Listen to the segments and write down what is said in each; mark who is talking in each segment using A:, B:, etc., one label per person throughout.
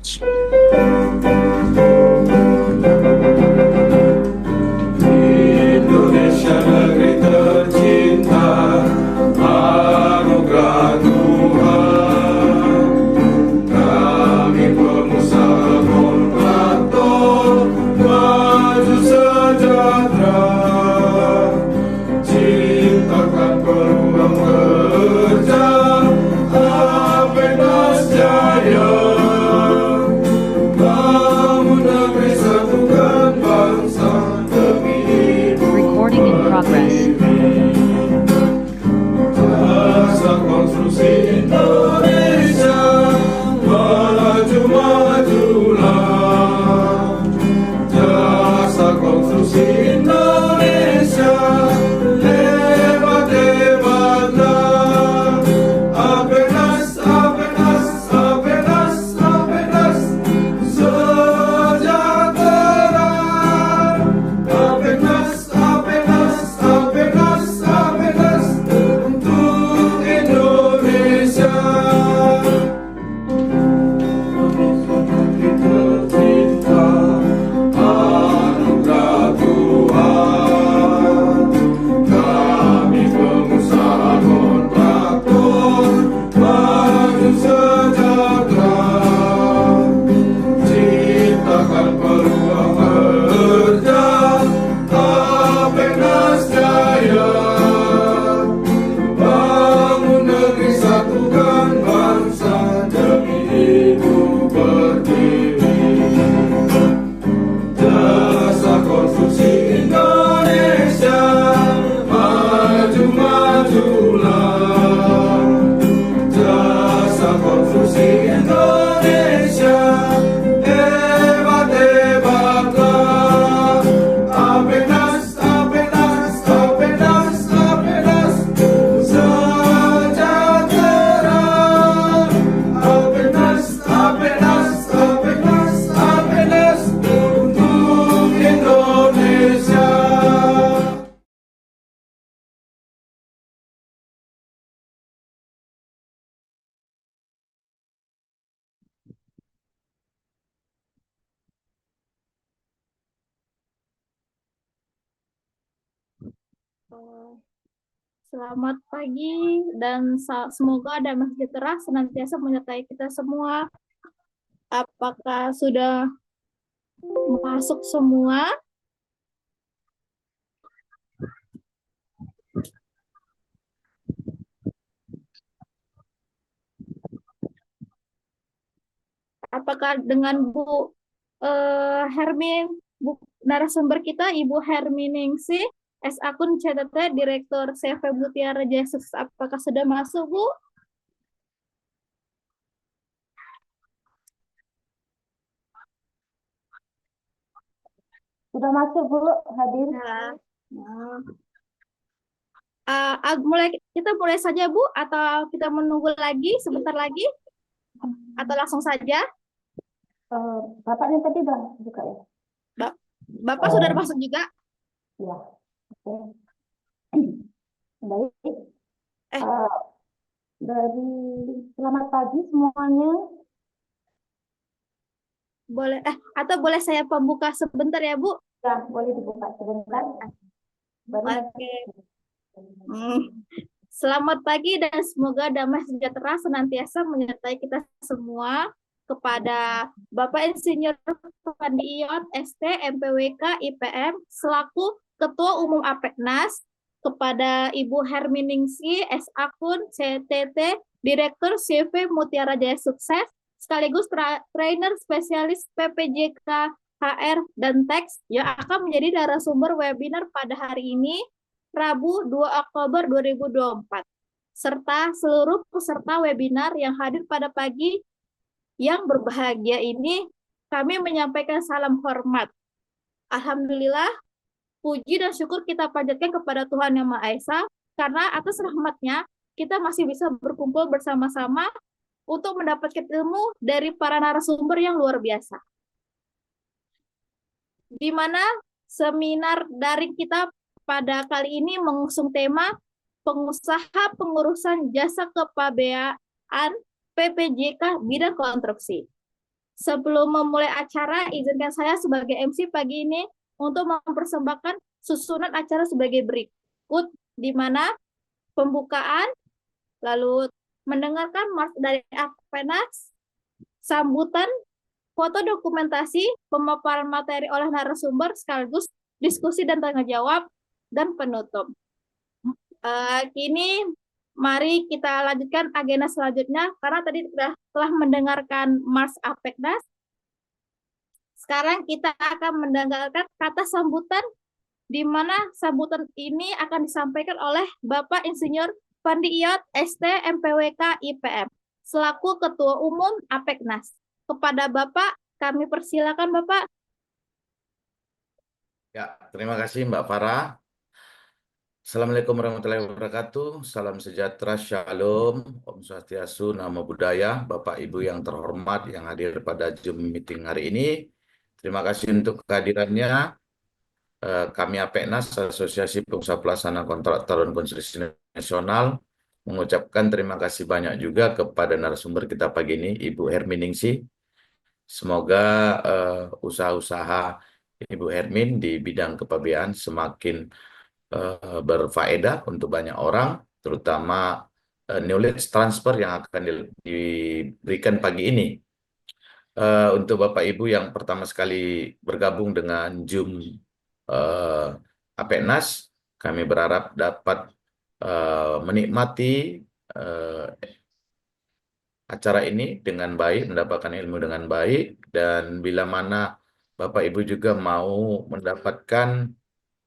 A: Indonesia negeri tercinta, anugerah Tuhan. Kami pengusaha kontraktor, maju sejahtera, ciptakan peluang kerja, Apenas Jaya. Bangun negeri, satukan bangsa demi ibu
B: Recording in progress.
A: jasa konstruksi Indonesia, maju-majulah. Jasa konstruksi Indonesia, hebat-hebatlah. Apenas, Apenas, Apenas, Apenas, sejahtera. Apenas, Apenas, Apenas, Apenas, untuk Indonesia. Tercinta, anugerah Tuhan. Kami pengusaha kontraktor, maju sejahtera, ciptakan peluang kerja, Apenas Jaya. Bangun negeri, satukan bangsa demi ibu pertiwi. Jasa konstruksi Indonesia, maju-majulah. Jasa konstruksi Indonesia, hebat-hebatlah. Apenas, Apenas, Apenas, Apenas, sejahtera. Apenas, Apenas, Apenas, Apenas, untuk Indonesia.
C: Selamat pagi dan semoga damai sejahtera senantiasa menyertai kita semua. Apakah sudah masuk semua? Apakah dengan Bu narasumber kita, Ibu Herminingsih, S akun CTT, Direktur CV Mutiara Jaya Sukses, apakah sudah masuk, Bu?
D: Sudah masuk, Bu, hadir.
C: Ya. Kita mulai saja, Bu, atau kita menunggu lagi sebentar lagi, atau langsung saja?
D: Bapaknya tadi udah buka ya?
C: Bapak sudah masuk juga?
D: Ya, oke. Baik. Dari selamat pagi semuanya.
C: Boleh, atau boleh saya pembuka sebentar ya, Bu?
D: Ya, boleh dibuka sebentar.
C: Oke. Selamat pagi dan semoga damai sejahtera senantiasa menyertai kita semua. Kepada Bapak Insinyur Fandi Ion, ST, MPWK, IPM, selaku Ketua Umum Apeknas, kepada Ibu Herminingsih, S akun CTT, Direktur CV Mutiara Jaya Sukses, sekaligus trainer spesialis PPJK, HR, dan Teks, yang akan menjadi narasumber webinar pada hari ini, Rabu 2 Oktober 2024, serta seluruh peserta webinar yang hadir pada pagi yang berbahagia ini, kami menyampaikan salam hormat. Alhamdulillah, puji dan syukur kita panjatkan kepada Tuhan Yang Maha Esa, karena atas rahmat-Nya, kita masih bisa berkumpul bersama-sama untuk mendapatkan ilmu dari para narasumber yang luar biasa. Di mana seminar daring kita pada kali ini mengusung tema pengusaha pengurusan jasa kepabeaan PPJK bidang konstruksi. Sebelum memulai acara, izinkan saya sebagai MC pagi ini untuk mempersembahkan susunan acara sebagai berikut, di mana pembukaan, lalu mendengarkan mars dari Apenas, sambutan, foto dokumentasi, pemaparan materi oleh narasumber, sekaligus diskusi dan tanya jawab, dan penutup. Kini mari kita lanjutkan agenda selanjutnya, karena tadi telah mendengarkan Mars Apeknas. Sekarang kita akan mendengarkan kata sambutan, di mana sambutan ini akan disampaikan oleh Bapak Insinyur Fandi Iyot, ST, MPWK, IPM, selaku Ketua Umum Apeknas. Kepada Bapak, kami persilakan Bapak.
B: Ya, terima kasih Mbak Farah. Assalamualaikum warahmatullahi wabarakatuh. Salam sejahtera, shalom, Om Swastiastu, Namo Buddhaya. Bapak Ibu yang terhormat yang hadir pada Zoom meeting hari ini. Terima kasih untuk kehadirannya. Kami Apeknas, Asosiasi Pengusaha Pelaksana Kontraktor dan Konstruksi Nasional, mengucapkan terima kasih banyak juga kepada narasumber kita pagi ini, Ibu Herminingsih. Semoga usaha-usaha Ibu Hermin di bidang kepabeanan semakin berfaedah untuk banyak orang, terutama knowledge transfer yang akan diberikan pagi ini. Untuk Bapak Ibu yang pertama sekali bergabung dengan Zoom Apeknas, kami berharap dapat menikmati acara ini dengan baik, mendapatkan ilmu dengan baik, dan bila mana Bapak Ibu juga mau mendapatkan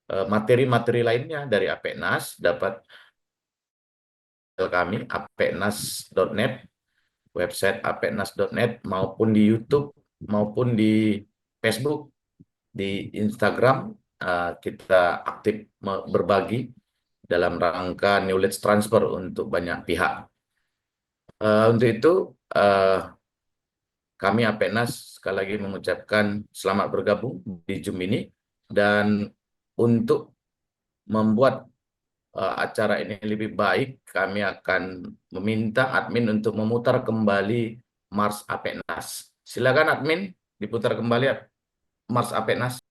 B: materi-materi lainnya dari Apeknas, dapat kami apeknas.net, website apeknas.net, maupun di YouTube, maupun di Facebook, di Instagram, kita aktif berbagi dalam rangka knowledge transfer untuk banyak pihak. Untuk itu, kami Apeknas sekali lagi mengucapkan selamat bergabung di Zoom ini, dan untuk membuat acara ini lebih baik, kami akan meminta admin untuk memutar kembali Mars Apeknas. Silakan admin, diputar kembali Mars Apeknas.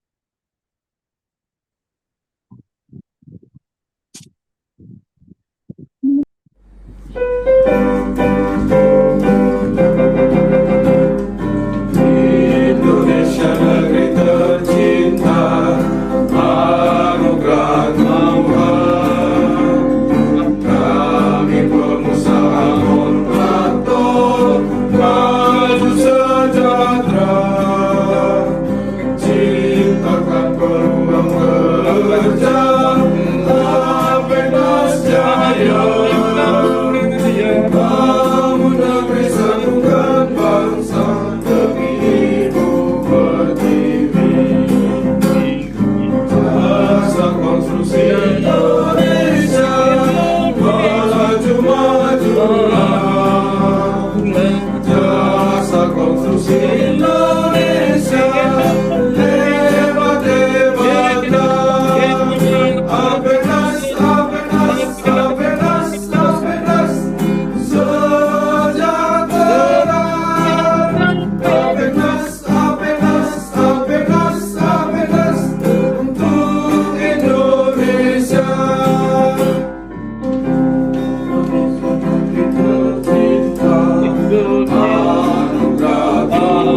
A: Indonesia negeri tercinta, anugerah Tuhan. Kami pengusaha kontraktor, maju sejahtera, ciptakan peluang kerja, Apeknas jaya. Bangun negeri, satukan bangsa demi ibu pertiwi. Jasa konstruksi Indonesia, melaju majulah. Jasa konstruksi Indonesia, hebat hebatlah. Apeknas, Apeknas, Apeknas, Apeknas sejahtera. Apeknas, Apeknas, Apeknas, Apeknas untuk Indonesia. Indonesia tercinta, anugerah Tuhan.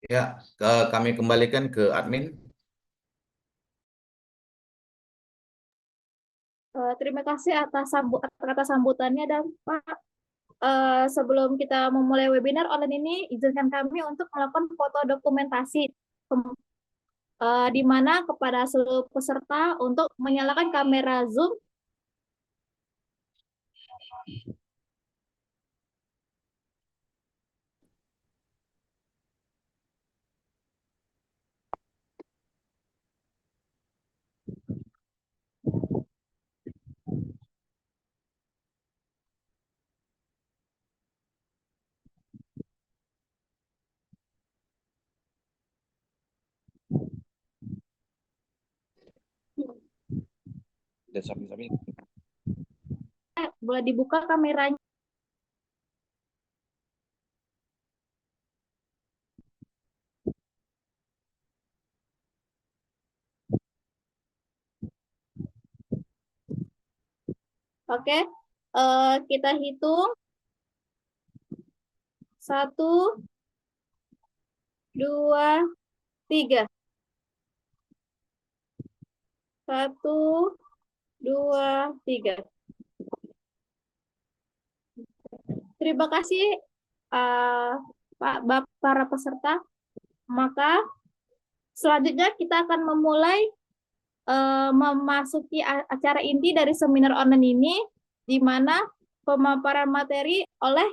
B: Ya, kami kembalikan ke admin.
C: Terima kasih atas atas sambutannya dan Pak. Sebelum kita memulai webinar online ini, izinkan kami untuk melakukan foto dokumentasi di mana kepada seluruh peserta untuk menyalakan kamera Zoom. Boleh dibuka kameranya. Oke, kita hitung. 1, 2, 3. 1, 2, 3. Terima kasih Pak, para peserta. Maka selanjutnya kita akan memulai memasuki acara inti dari seminar online ini, di mana pemaparan materi oleh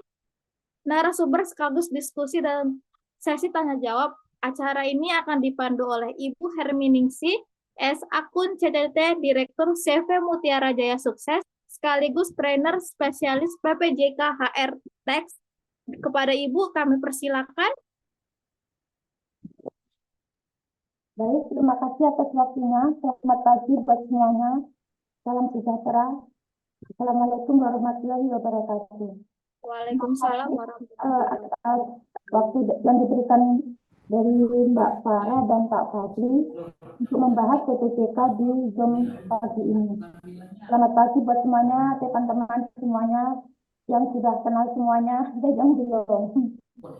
C: narasumber sekaligus diskusi dan sesi tanya jawab. Acara ini akan dipandu oleh Ibu Herminingsi, S. Akun CTT, Direktur CV Mutiara Jaya Sukses, sekaligus trainer spesialis PPJK HR Tax. Kepada Ibu kami persilakan.
D: Baik, terima kasih atas waktunya. Selamat pagi buat semuanya. Salam sejahtera. Assalamualaikum warahmatullahi wabarakatuh.
C: Waalaikumsalam warahmatullahi wabarakatuh.
D: Waktu yang diberikan dari Mbak Farah dan Pak Fadli untuk membahas PPJK di Zoom pagi ini. Selamat pagi buat semuanya, teman-teman semuanya yang sudah kenal semuanya dan yang belum.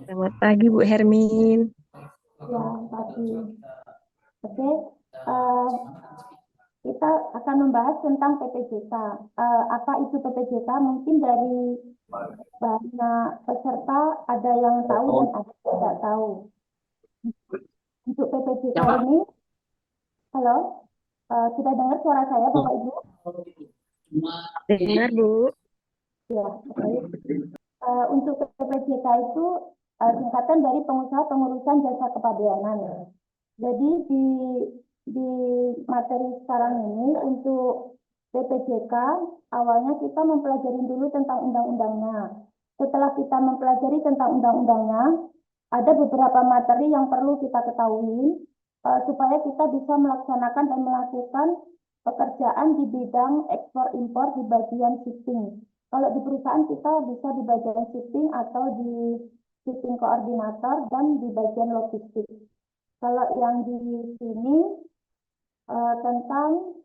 E: Selamat pagi Bu Hermin.
D: Ya, pagi. Oke, kita akan membahas tentang PPJK. Apa itu PPJK? Mungkin dari banyak peserta ada yang tahu dan ada yang tidak tahu. Untuk PPJK ini, halo, sudah dengar suara saya Bapak Ibu?
E: Dengar Bu.
D: Ya, baik. Untuk PPJK itu singkatan dari Pengusaha Pengurusan Jasa Kepabeanan. Jadi di materi sekarang ini untuk PPJK awalnya kita mempelajari dulu tentang undang-undangnya. Setelah kita mempelajari tentang undang-undangnya, ada beberapa materi yang perlu kita ketahui supaya kita bisa melaksanakan dan melakukan pekerjaan di bidang ekspor impor di bagian shipping. Kalau di perusahaan kita bisa di bagian shipping atau di shipping koordinator dan di bagian logistik. Kalau yang di sini tentang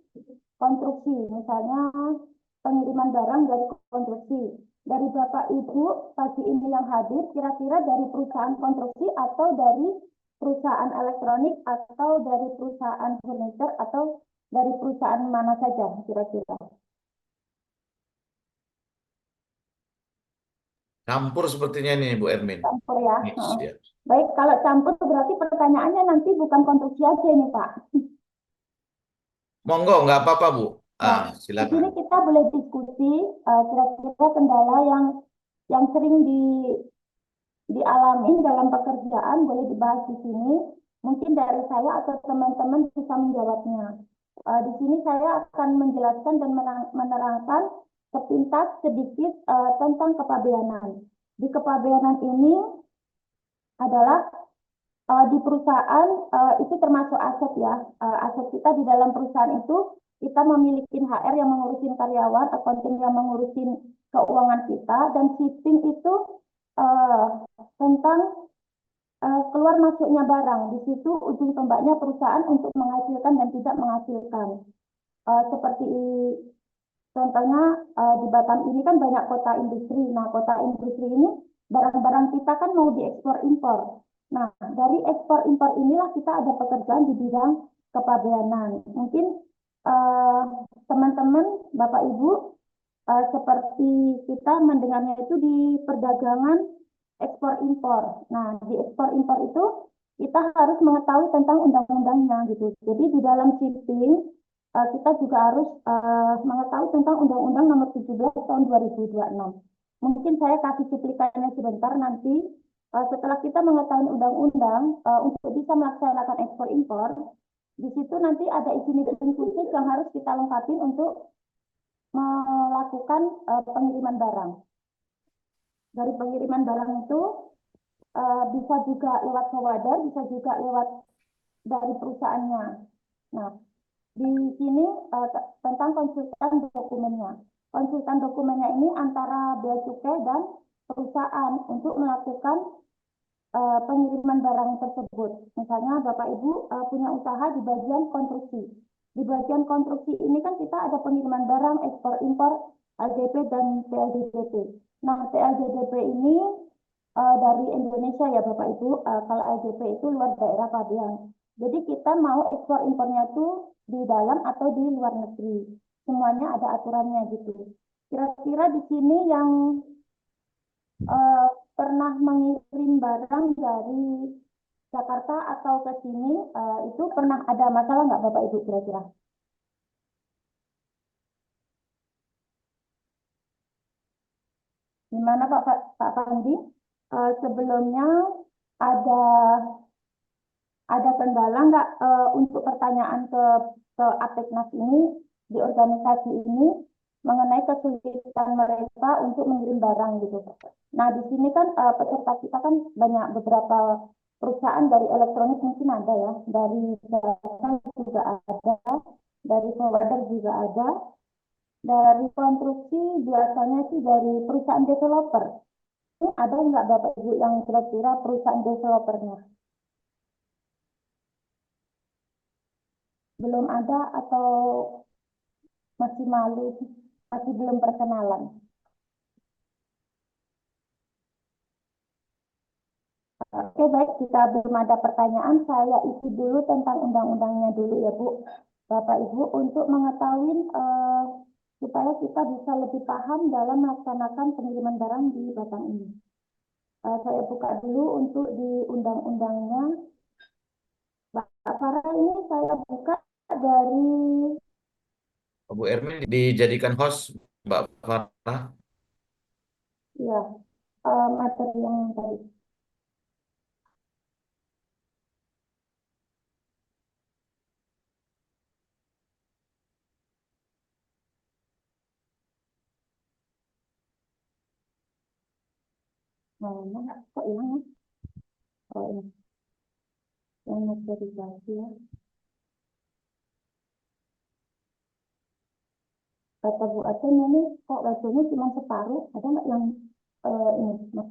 D: konstruksi, misalnya pengiriman barang dari konstruksi. Dari Bapak Ibu pagi ini yang hadir, kira-kira dari perusahaan konstruksi atau dari perusahaan elektronik atau dari perusahaan furniture atau dari perusahaan mana saja kira-kira?
B: Campur sepertinya nih Bu Ermin.
D: Campur ya.
B: Mix, ya.
D: Baik, kalau campur berarti pertanyaannya nanti bukan konstruksi aja ini Pak.
B: Monggo, nggak apa-apa Bu.
D: Nah, di sini
B: Silakan.
D: kita boleh diskusi kira-kira kendala yang sering dialami dalam pekerjaan boleh dibahas di sini. Mungkin dari saya atau teman-teman bisa menjawabnya. Di sini saya akan menjelaskan dan menerangkan sepintas sedikit tentang kepabeanan. Di kepabeanan ini adalah di perusahaan itu termasuk aset ya. Aset kita di dalam perusahaan itu kita memiliki HR yang mengurusin karyawan, accounting yang mengurusin keuangan kita, dan shipping itu tentang keluar masuknya barang. Di situ ujung tombaknya perusahaan untuk menghasilkan dan tidak menghasilkan. Seperti contohnya di Batam ini kan banyak kota industri. Nah, kota industri ini barang-barang kita kan mau diekspor impor. Nah, dari ekspor impor inilah kita ada pekerjaan di bidang kepabeanan. Mungkin eh, teman-teman, Bapak Ibu, seperti kita mendengarnya itu di perdagangan ekspor impor. Nah, di ekspor impor itu kita harus mengetahui tentang undang-undangnya gitu. Jadi di dalam shipping kita juga harus mengetahui tentang Undang-Undang Nomor 17 Tahun 2026. Mungkin saya kasih cuplikannya sebentar nanti. Setelah kita mengetahui undang-undang untuk bisa melaksanakan ekspor impor, di situ nanti ada izin-izin khusus yang harus kita lengkapi untuk melakukan pengiriman barang. Dari pengiriman barang itu bisa juga lewat forwarder, bisa juga lewat dari perusahaannya. Nah, di sini tentang konsultan dokumennya. Konsultan dokumennya ini antara bea cukai dan perusahaan untuk melakukan pengiriman barang tersebut. Misalnya Bapak Ibu punya usaha di bagian konstruksi. Di bagian konstruksi ini kan kita ada pengiriman barang, ekspor impor, LDP dan PLDDP. Nah, PLDDP ini dari Indonesia ya Bapak Ibu, kalau LDP itu luar daerah pabean. Jadi kita mau ekspor impornya itu di dalam atau di luar negeri. Semuanya ada aturannya gitu. Kira-kira di sini yang pernah mengirim barang dari Jakarta atau ke sini itu pernah ada masalah nggak Bapak Ibu kira-kira? Gimana Pak Pandi? Sebelumnya ada ada kendala nggak untuk pertanyaan ke Apeknas ini di organisasi ini mengenai kesulitan mereka untuk mengirim barang gitu. Nah di sini kan peserta kita kan banyak beberapa perusahaan dari elektronik mungkin ada ya, dari jasa juga ada, dari provider juga ada, dari konstruksi biasanya sih dari perusahaan developer. Ini ada nggak Bapak Ibu yang kira-kira perusahaan developernya? Belum ada atau masih malu, masih belum perkenalan. Oke, baik. Jika belum ada pertanyaan, saya isi dulu tentang undang-undangnya dulu ya, Bu. Bapak Ibu, untuk mengetahui supaya kita bisa lebih paham dalam melaksanakan pengiriman barang di Batang ini. Saya buka dulu untuk di undang-undangnya. Pak Farah ini saya buka dari
B: Bu Ermin dijadikan host, Mbak Farah.
D: ya materi yang tadi. Mana kok hilang ya? Oh, ini yang notifikasi ya. Kata Bu Aceh ini kok bacanya cuma separuh, ada nggak yang ini? Mas?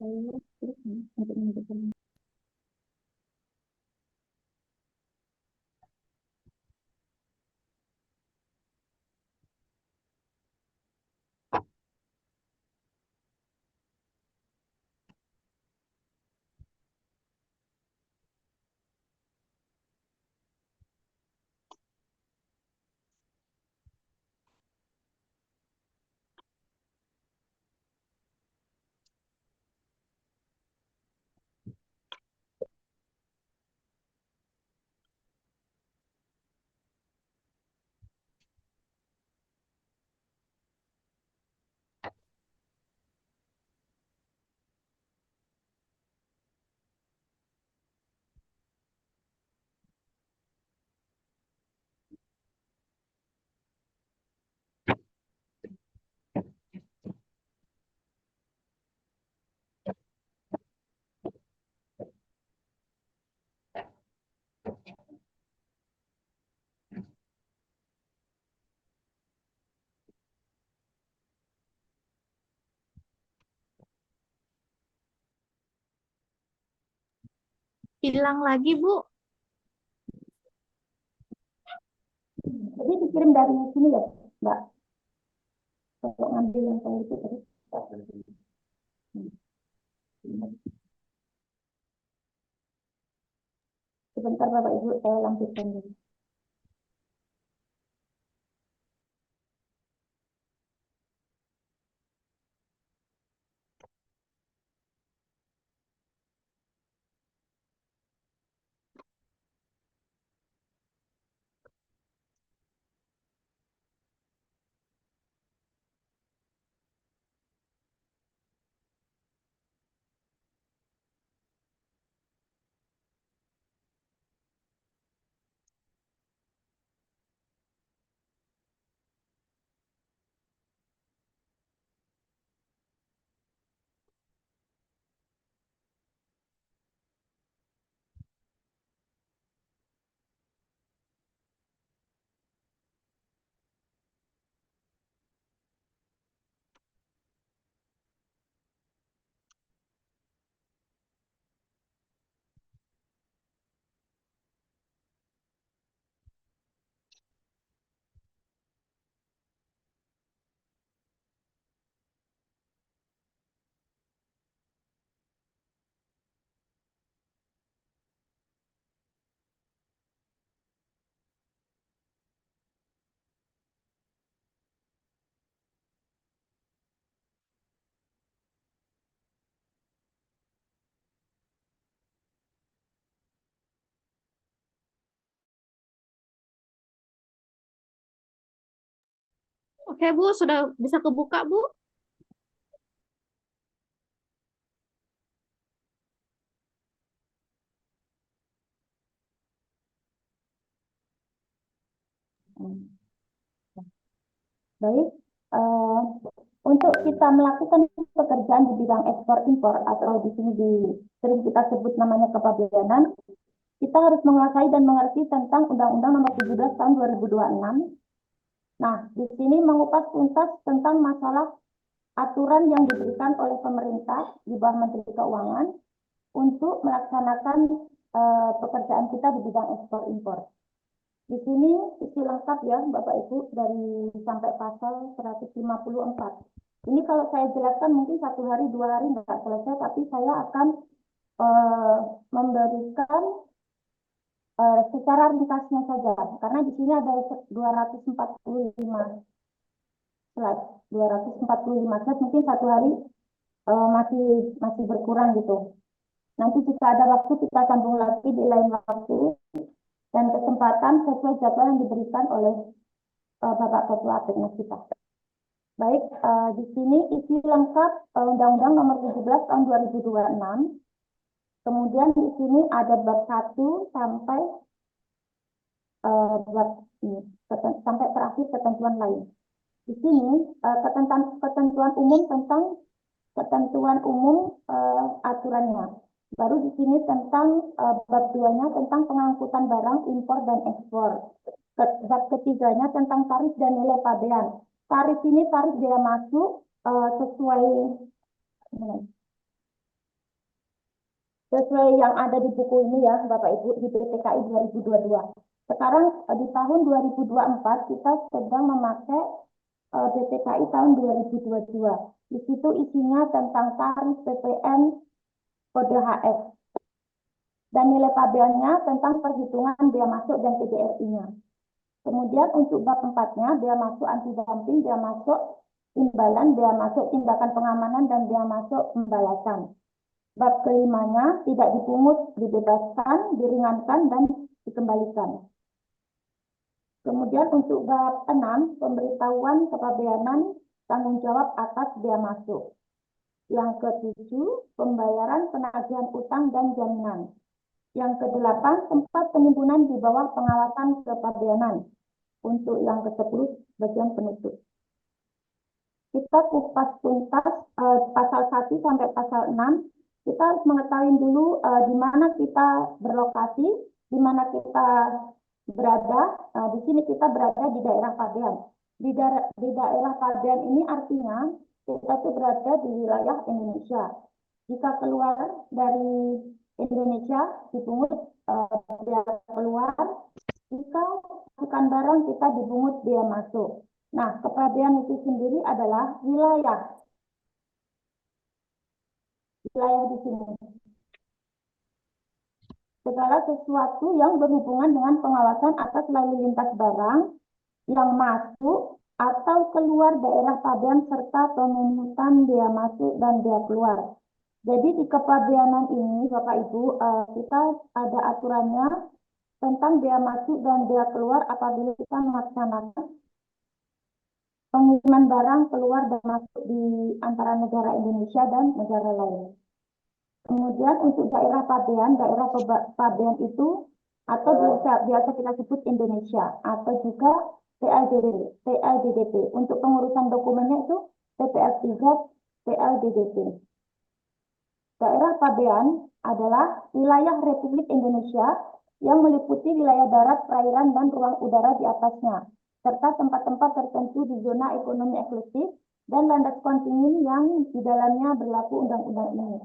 D: Terus, untuk menunjukkan.
C: Hilang lagi, Bu.
D: Jadi dikirim dari sini ya, Mbak. Kalau ngambil yang saya itu tadi. Sebentar Bapak Ibu, saya lanjutkan dulu.
C: Oke, Bu, sudah bisa kebuka, Bu?
D: Baik, eh, untuk kita melakukan pekerjaan di bidang ekspor impor atau di sini sering kita sebut namanya kepabeanan, kita harus menguasai dan mengerti tentang Undang-Undang Nomor 17 Tahun 2026. Nah, di sini mengupas tuntas tentang masalah aturan yang diberikan oleh pemerintah di bawah Menteri Keuangan untuk melaksanakan pekerjaan kita di bidang ekspor impor. Di sini isi lengkap ya Bapak Ibu dari sampai pasal 154. Ini kalau saya jelaskan mungkin 1 hari 2 hari nggak selesai, tapi saya akan memberikan secara ringkasnya saja, karena di sini ada 245 slide, 245 slide mungkin 1 hari masih berkurang gitu. Nanti jika ada waktu kita sambung lagi di lain waktu dan kesempatan sesuai jadwal yang diberikan oleh Bapak Ketua Apeknas kita. Baik, di sini isi lengkap Undang-Undang Nomor 17 Tahun 2026. Kemudian di sini ada bab 1 sampai sampai terakhir ketentuan lain. Di sini ketentuan umum tentang ketentuan umum aturannya. Baru di sini tentang bab 2-nya tentang pengangkutan barang impor dan ekspor. Bab ketiganya tentang tarif dan nilai pabean. Tarif ini tarif biaya masuk sesuai yang ada di buku ini ya Bapak Ibu di BPKI 2022. Sekarang di tahun 2024 kita sedang memakai BPKI tahun 2022. Di situ isinya tentang tarif PPN kode HF dan nilai pabeannya tentang perhitungan biaya masuk dan PDRI-nya. Kemudian untuk bab 4-nya biaya masuk anti dumping, biaya masuk imbalan, biaya masuk tindakan pengamanan dan biaya masuk pembalasan. Bab ke-5-nya tidak dipungut, dibebaskan, diringankan dan dikembalikan. Kemudian untuk bab 6 pemberitahuan kepabeanan tanggung jawab atas biaya masuk. Yang ke-7 pembayaran penagihan utang dan jaminan. Yang ke-8 tempat penimbunan di bawah pengawasan kepabeanan. Untuk yang ke-10 bagian penutup. Kita kupas tuntas pasal 1 sampai pasal 6. Kita harus mengetahui dulu di mana kita berlokasi, di mana kita berada. Di sini kita berada di daerah pabean. Di daerah pabean ini artinya kita tuh berada di wilayah Indonesia. Jika keluar dari Indonesia dipungut bea keluar, jika masukkan barang kita dipungut bea masuk. Nah, kepabean itu sendiri adalah wilayah di sini. Segala sesuatu yang berhubungan dengan pengawasan atas lalu lintas barang yang masuk atau keluar daerah pabean serta pemungutan bea masuk dan bea keluar. Jadi di kepabeanan ini, Bapak Ibu, kita ada aturannya tentang bea masuk dan bea keluar apabila kita melaksanakan pengiriman barang keluar dan masuk di antara negara Indonesia dan negara lain. Kemudian untuk daerah pabean itu atau biasa kita sebut Indonesia atau juga PLDDP. Untuk pengurusan dokumennya itu TPS3, PLDDP. Daerah pabean adalah wilayah Republik Indonesia yang meliputi wilayah darat, perairan, dan ruang udara di atasnya, serta tempat-tempat tertentu di zona ekonomi eksklusif dan landas kontingen yang di dalamnya berlaku undang-undang ini.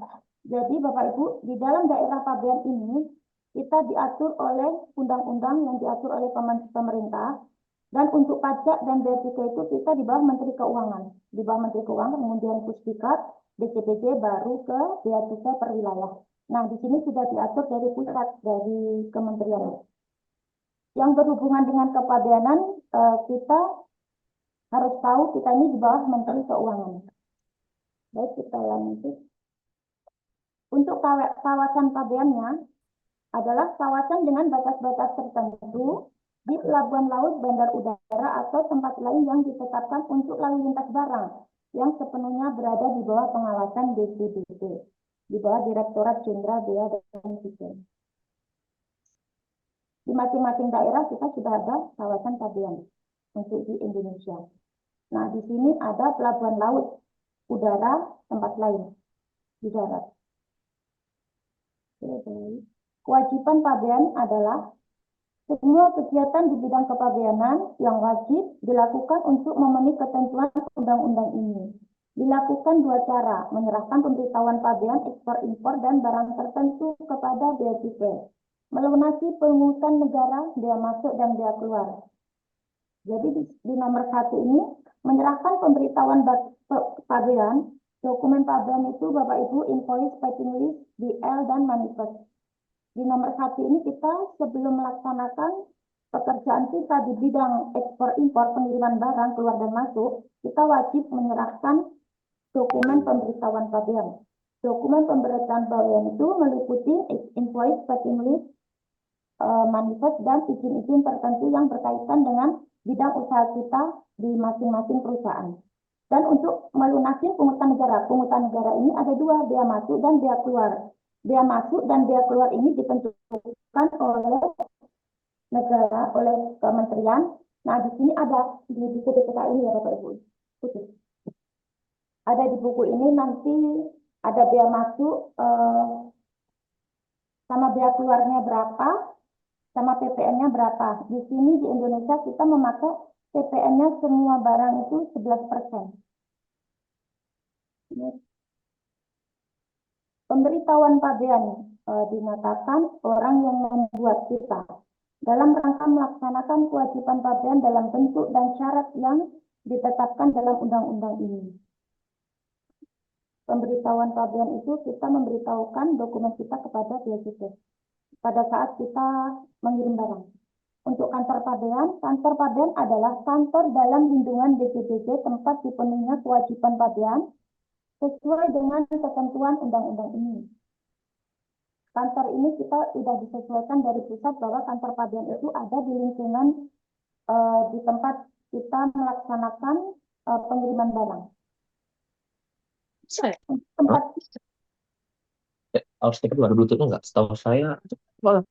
D: Jadi Bapak Ibu, di dalam daerah pabean ini kita diatur oleh undang-undang yang diatur oleh pemerintah, dan untuk pajak dan bea cukai itu kita di bawah Menteri Keuangan. Di bawah Menteri Keuangan, kemudian Pusdikat, BCPJ, baru ke bea cukai per wilayah. Nah, di sini sudah diatur dari pusat, dari kementerian. Yang berhubungan dengan kepabeanan, kita harus tahu kita ini di bawah Menteri Keuangan. Baik, kita lanjut. Untuk kawasan pabeannya adalah kawasan dengan batas-batas tertentu di pelabuhan laut, bandar udara, atau tempat lain yang ditetapkan untuk lalu lintas barang yang sepenuhnya berada di bawah pengawasan BPDB, di bawah Direktorat Jenderal Bea dan Cukai. Di masing-masing daerah kita sudah ada kawasan pabean untuk di Indonesia. Nah, di sini ada pelabuhan laut, udara, tempat lain di darat. Kewajiban pabean adalah semua kegiatan di bidang kepabeanan yang wajib dilakukan untuk memenuhi ketentuan undang-undang ini. Dilakukan dua cara, menyerahkan pemberitahuan pabean ekspor-impor dan barang tertentu kepada bea cukai, melunasi penghutang negara, bea masuk dan bea keluar. Jadi di nomor 1 ini, menyerahkan pemberitahuan pabean. Dokumen pabean itu Bapak Ibu invoice, packing list, DL, dan manifest. Di nomor 1 ini kita sebelum melaksanakan pekerjaan kita di bidang ekspor-impor, pengiriman barang keluar dan masuk, kita wajib menyerahkan dokumen pemberitahuan pabean. Dokumen pemberitahuan pabean itu meliputi invoice, packing list, manifest, dan izin-izin tertentu yang berkaitan dengan bidang usaha kita di masing-masing perusahaan. Dan untuk melunasi pungutan negara ini ada dua, bea masuk dan bea keluar. Bea masuk dan bea keluar ini ditentukan oleh negara, oleh kementerian. Nah, di sini ada di buku BPK ini ya Bapak Ibu. Ada di buku ini nanti ada bea masuk sama bea keluarnya berapa, sama PPN-nya berapa. Di sini di Indonesia kita memakai PPN-nya semua barang itu 11%. Pemberitahuan pabean dinyatakan orang yang membuat kita dalam rangka melaksanakan kewajiban pabean dalam bentuk dan syarat yang ditetapkan dalam undang-undang ini. Pemberitahuan pabean itu kita memberitahukan dokumen kita kepada bea cukai pada saat kita mengirim barang. Untuk kantor pabean adalah kantor dalam lindungan BPJJ tempat dipenuhinya kewajiban pabean sesuai dengan ketentuan undang-undang ini. Kantor ini kita sudah disesuaikan dari pusat bahwa kantor pabean itu ada di lingkungan di tempat kita melaksanakan pengiriman barang. Tempat
F: Harus tiket baru Bluetooth enggak? Setahu saya, malah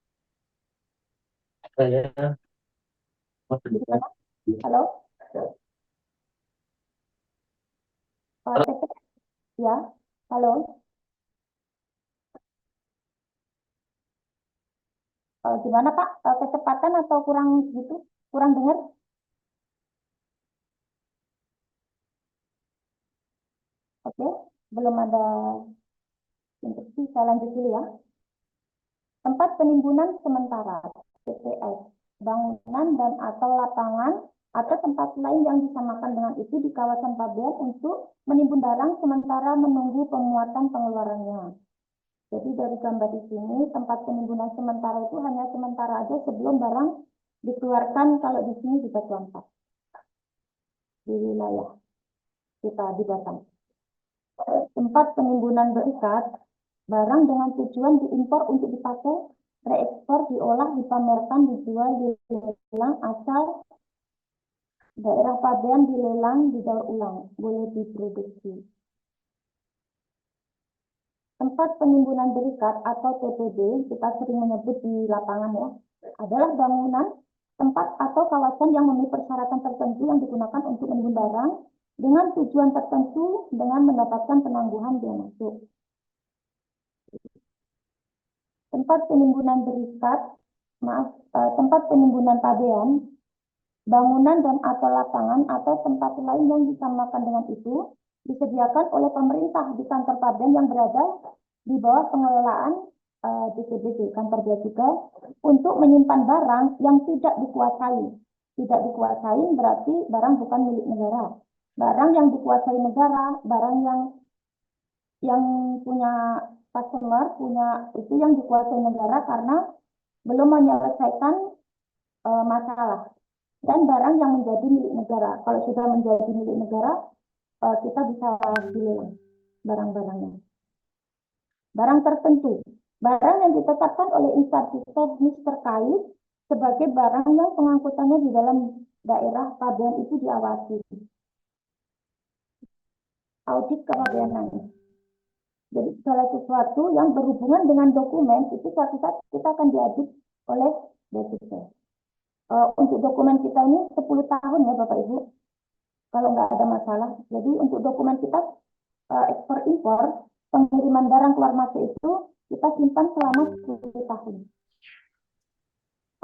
F: saya
D: halo? Ya, halo? Gimana Pak? Kecepatan atau kurang gitu? Kurang dengar? Oke, belum ada interupsi. Saya lanjut dulu ya. tempat penimbunan sementara, TPS, bangunan dan atau lapangan atau tempat lain yang disamakan dengan itu di kawasan pabean untuk menimbun barang sementara menunggu pemuatan pengeluarannya. Jadi dari gambar di sini, tempat penimbunan sementara itu hanya sementara aja sebelum barang dikeluarkan. Kalau di sini di Batu Ampar, di wilayah kita di Batam. Tempat penimbunan berikat, barang dengan tujuan diimpor untuk dipakai, reekspor, diolah, dipamerkan, dijual, dilelang, asal daerah pabean dilelang, didaur ulang, boleh diproduksi. Tempat penimbunan berikat atau TPB, kita sering menyebut di lapangan ya, adalah bangunan, tempat atau kawasan yang memenuhi persyaratan tertentu yang digunakan untuk menimbun barang dengan tujuan tertentu dengan mendapatkan penangguhan biaya masuk. Tempat penimbunan berikat, tempat penimbunan pabean, bangunan dan atau lapangan atau tempat lain yang disamakan dengan itu disediakan oleh pemerintah di kantor pabean yang berada di bawah pengelolaan BPBD, kantor bea cukai, untuk menyimpan barang yang tidak dikuasai. Tidak dikuasai berarti barang bukan milik negara. Barang yang dikuasai negara, barang yang punya customer, punya itu yang dikuasai negara karena belum menyelesaikan masalah. Dan barang yang menjadi milik negara. Kalau sudah menjadi milik negara, kita bisa bilang barang-barangnya. Barang tertentu, barang yang ditetapkan oleh instansi teknis terkait sebagai barang yang pengangkutannya di dalam daerah pabean itu diawasi. Audit kepabeanan. Jadi segala sesuatu yang berhubungan dengan dokumen itu suatu saat kita akan diaudit oleh bea cukai. Untuk dokumen kita ini 10 tahun ya Bapak Ibu, kalau nggak ada masalah. Jadi untuk dokumen kita ekspor-impor, pengiriman barang keluar masuk itu kita simpan selama 10 tahun.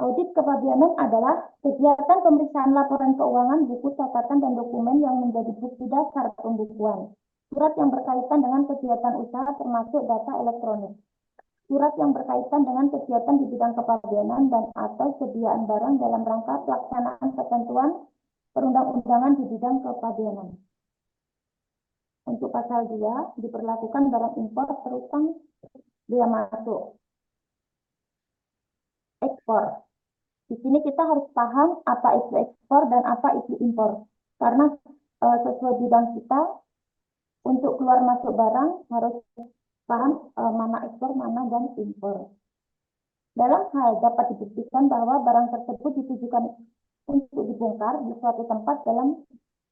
D: Audit kepabeanan adalah kegiatan pemeriksaan laporan keuangan, buku catatan dan dokumen yang menjadi bukti dasar pembukuan. Surat yang berkaitan dengan kegiatan usaha termasuk data elektronik. Surat yang berkaitan dengan kegiatan di bidang kepabeanan dan atau sediaan barang dalam rangka pelaksanaan ketentuan perundang-undangan di bidang kepabeanan. Untuk pasal 2, diperlakukan barang impor terutang bea masuk. Ekspor. Di sini kita harus paham apa itu ekspor dan apa itu impor. Karena sesuai bidang kita, untuk keluar masuk barang harus paham mana ekspor, mana dan impor. Dalam hal dapat dibuktikan bahwa barang tersebut ditujukan untuk dibongkar di suatu tempat dalam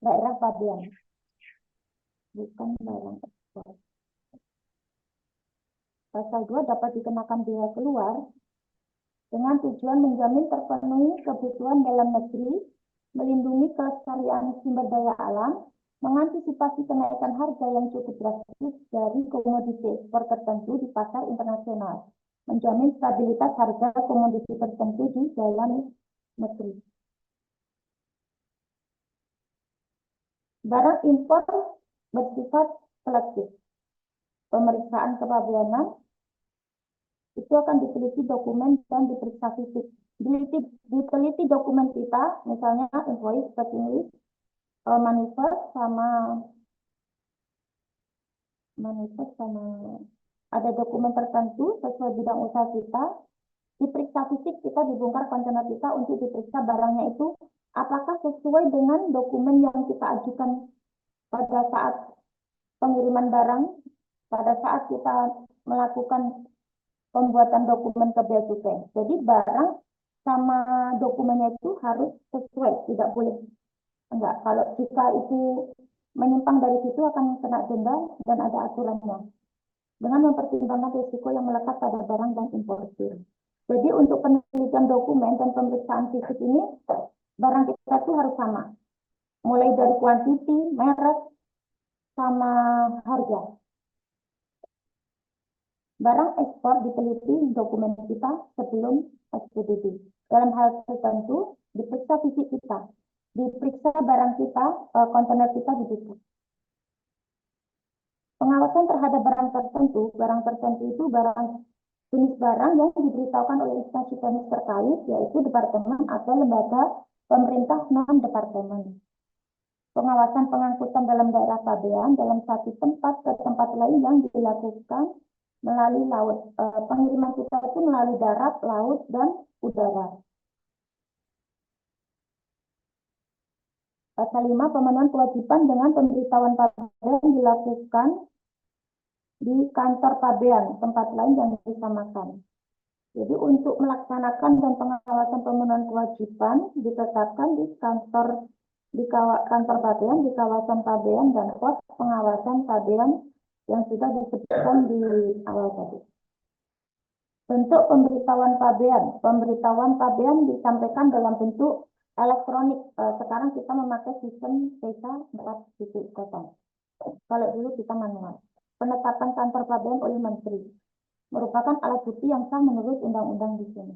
D: daerah pabean. Bukan barang ekspor. Pasal 2 dapat dikenakan biaya keluar dengan tujuan menjamin terpenuhi kebutuhan dalam negeri, melindungi kelestarian sumber daya alam, mengantisipasi kenaikan harga yang cukup drastis dari komoditi ekspor tertentu di pasar internasional, menjamin stabilitas harga komoditi tertentu di dalam negeri. Barang impor bersifat selektif. Pemeriksaan kepabeanan itu akan diteliti dokumen dan diperiksa fisik. Diteliti dokumen kita, misalnya invoice, packing list, manifest sama ada dokumen tertentu sesuai bidang usaha kita. Diperiksa fisik, kita dibongkar kontainer kita untuk diperiksa barangnya itu apakah sesuai dengan dokumen yang kita ajukan pada saat pengiriman barang, pada saat kita melakukan pembuatan dokumen ke bea cukai. Jadi barang sama dokumennya itu harus sesuai, tidak boleh enggak. Kalau jika itu menyimpang dari situ akan kena denda dan ada aturannya. Dengan mempertimbangkan risiko yang melekat pada barang dan importir. Jadi untuk penelitian dokumen dan pemeriksaan fisik ini, barang kita itu harus sama. Mulai dari kuantiti, merek, sama harga. Barang ekspor diteliti dokumen kita sebelum SPDB. Dalam hal tertentu, diperiksa fisik kita. Diperiksa barang kita, kontainer kita dibuka. Pengawasan terhadap barang tertentu itu barang Jenis barang yang diberitahukan oleh instansi teknis terkait yaitu departemen atau lembaga pemerintah non-departemen. Pengawasan pengangkutan dalam daerah pabean dalam satu tempat ke tempat lain yang dilakukan melalui laut. Pengiriman kita itu melalui darat, laut, dan udara. Pasal 5, pemenuhan kewajiban dengan pemberitahuan pabean dilakukan di kantor pabean, tempat lain yang disamakan. Jadi untuk melaksanakan dan pengawasan pemenuhan kewajiban ditetapkan di kantor pabean, di kawasan pabean dan pos pengawasan pabean yang sudah disebutkan di awal tadi. Bentuk pemberitahuan pabean disampaikan dalam bentuk elektronik. Sekarang kita memakai sistem TK 4.0. Kalau dulu kita manual. Penetapan kantor pabean oleh Menteri merupakan alat bukti yang sah menurut undang-undang di sini.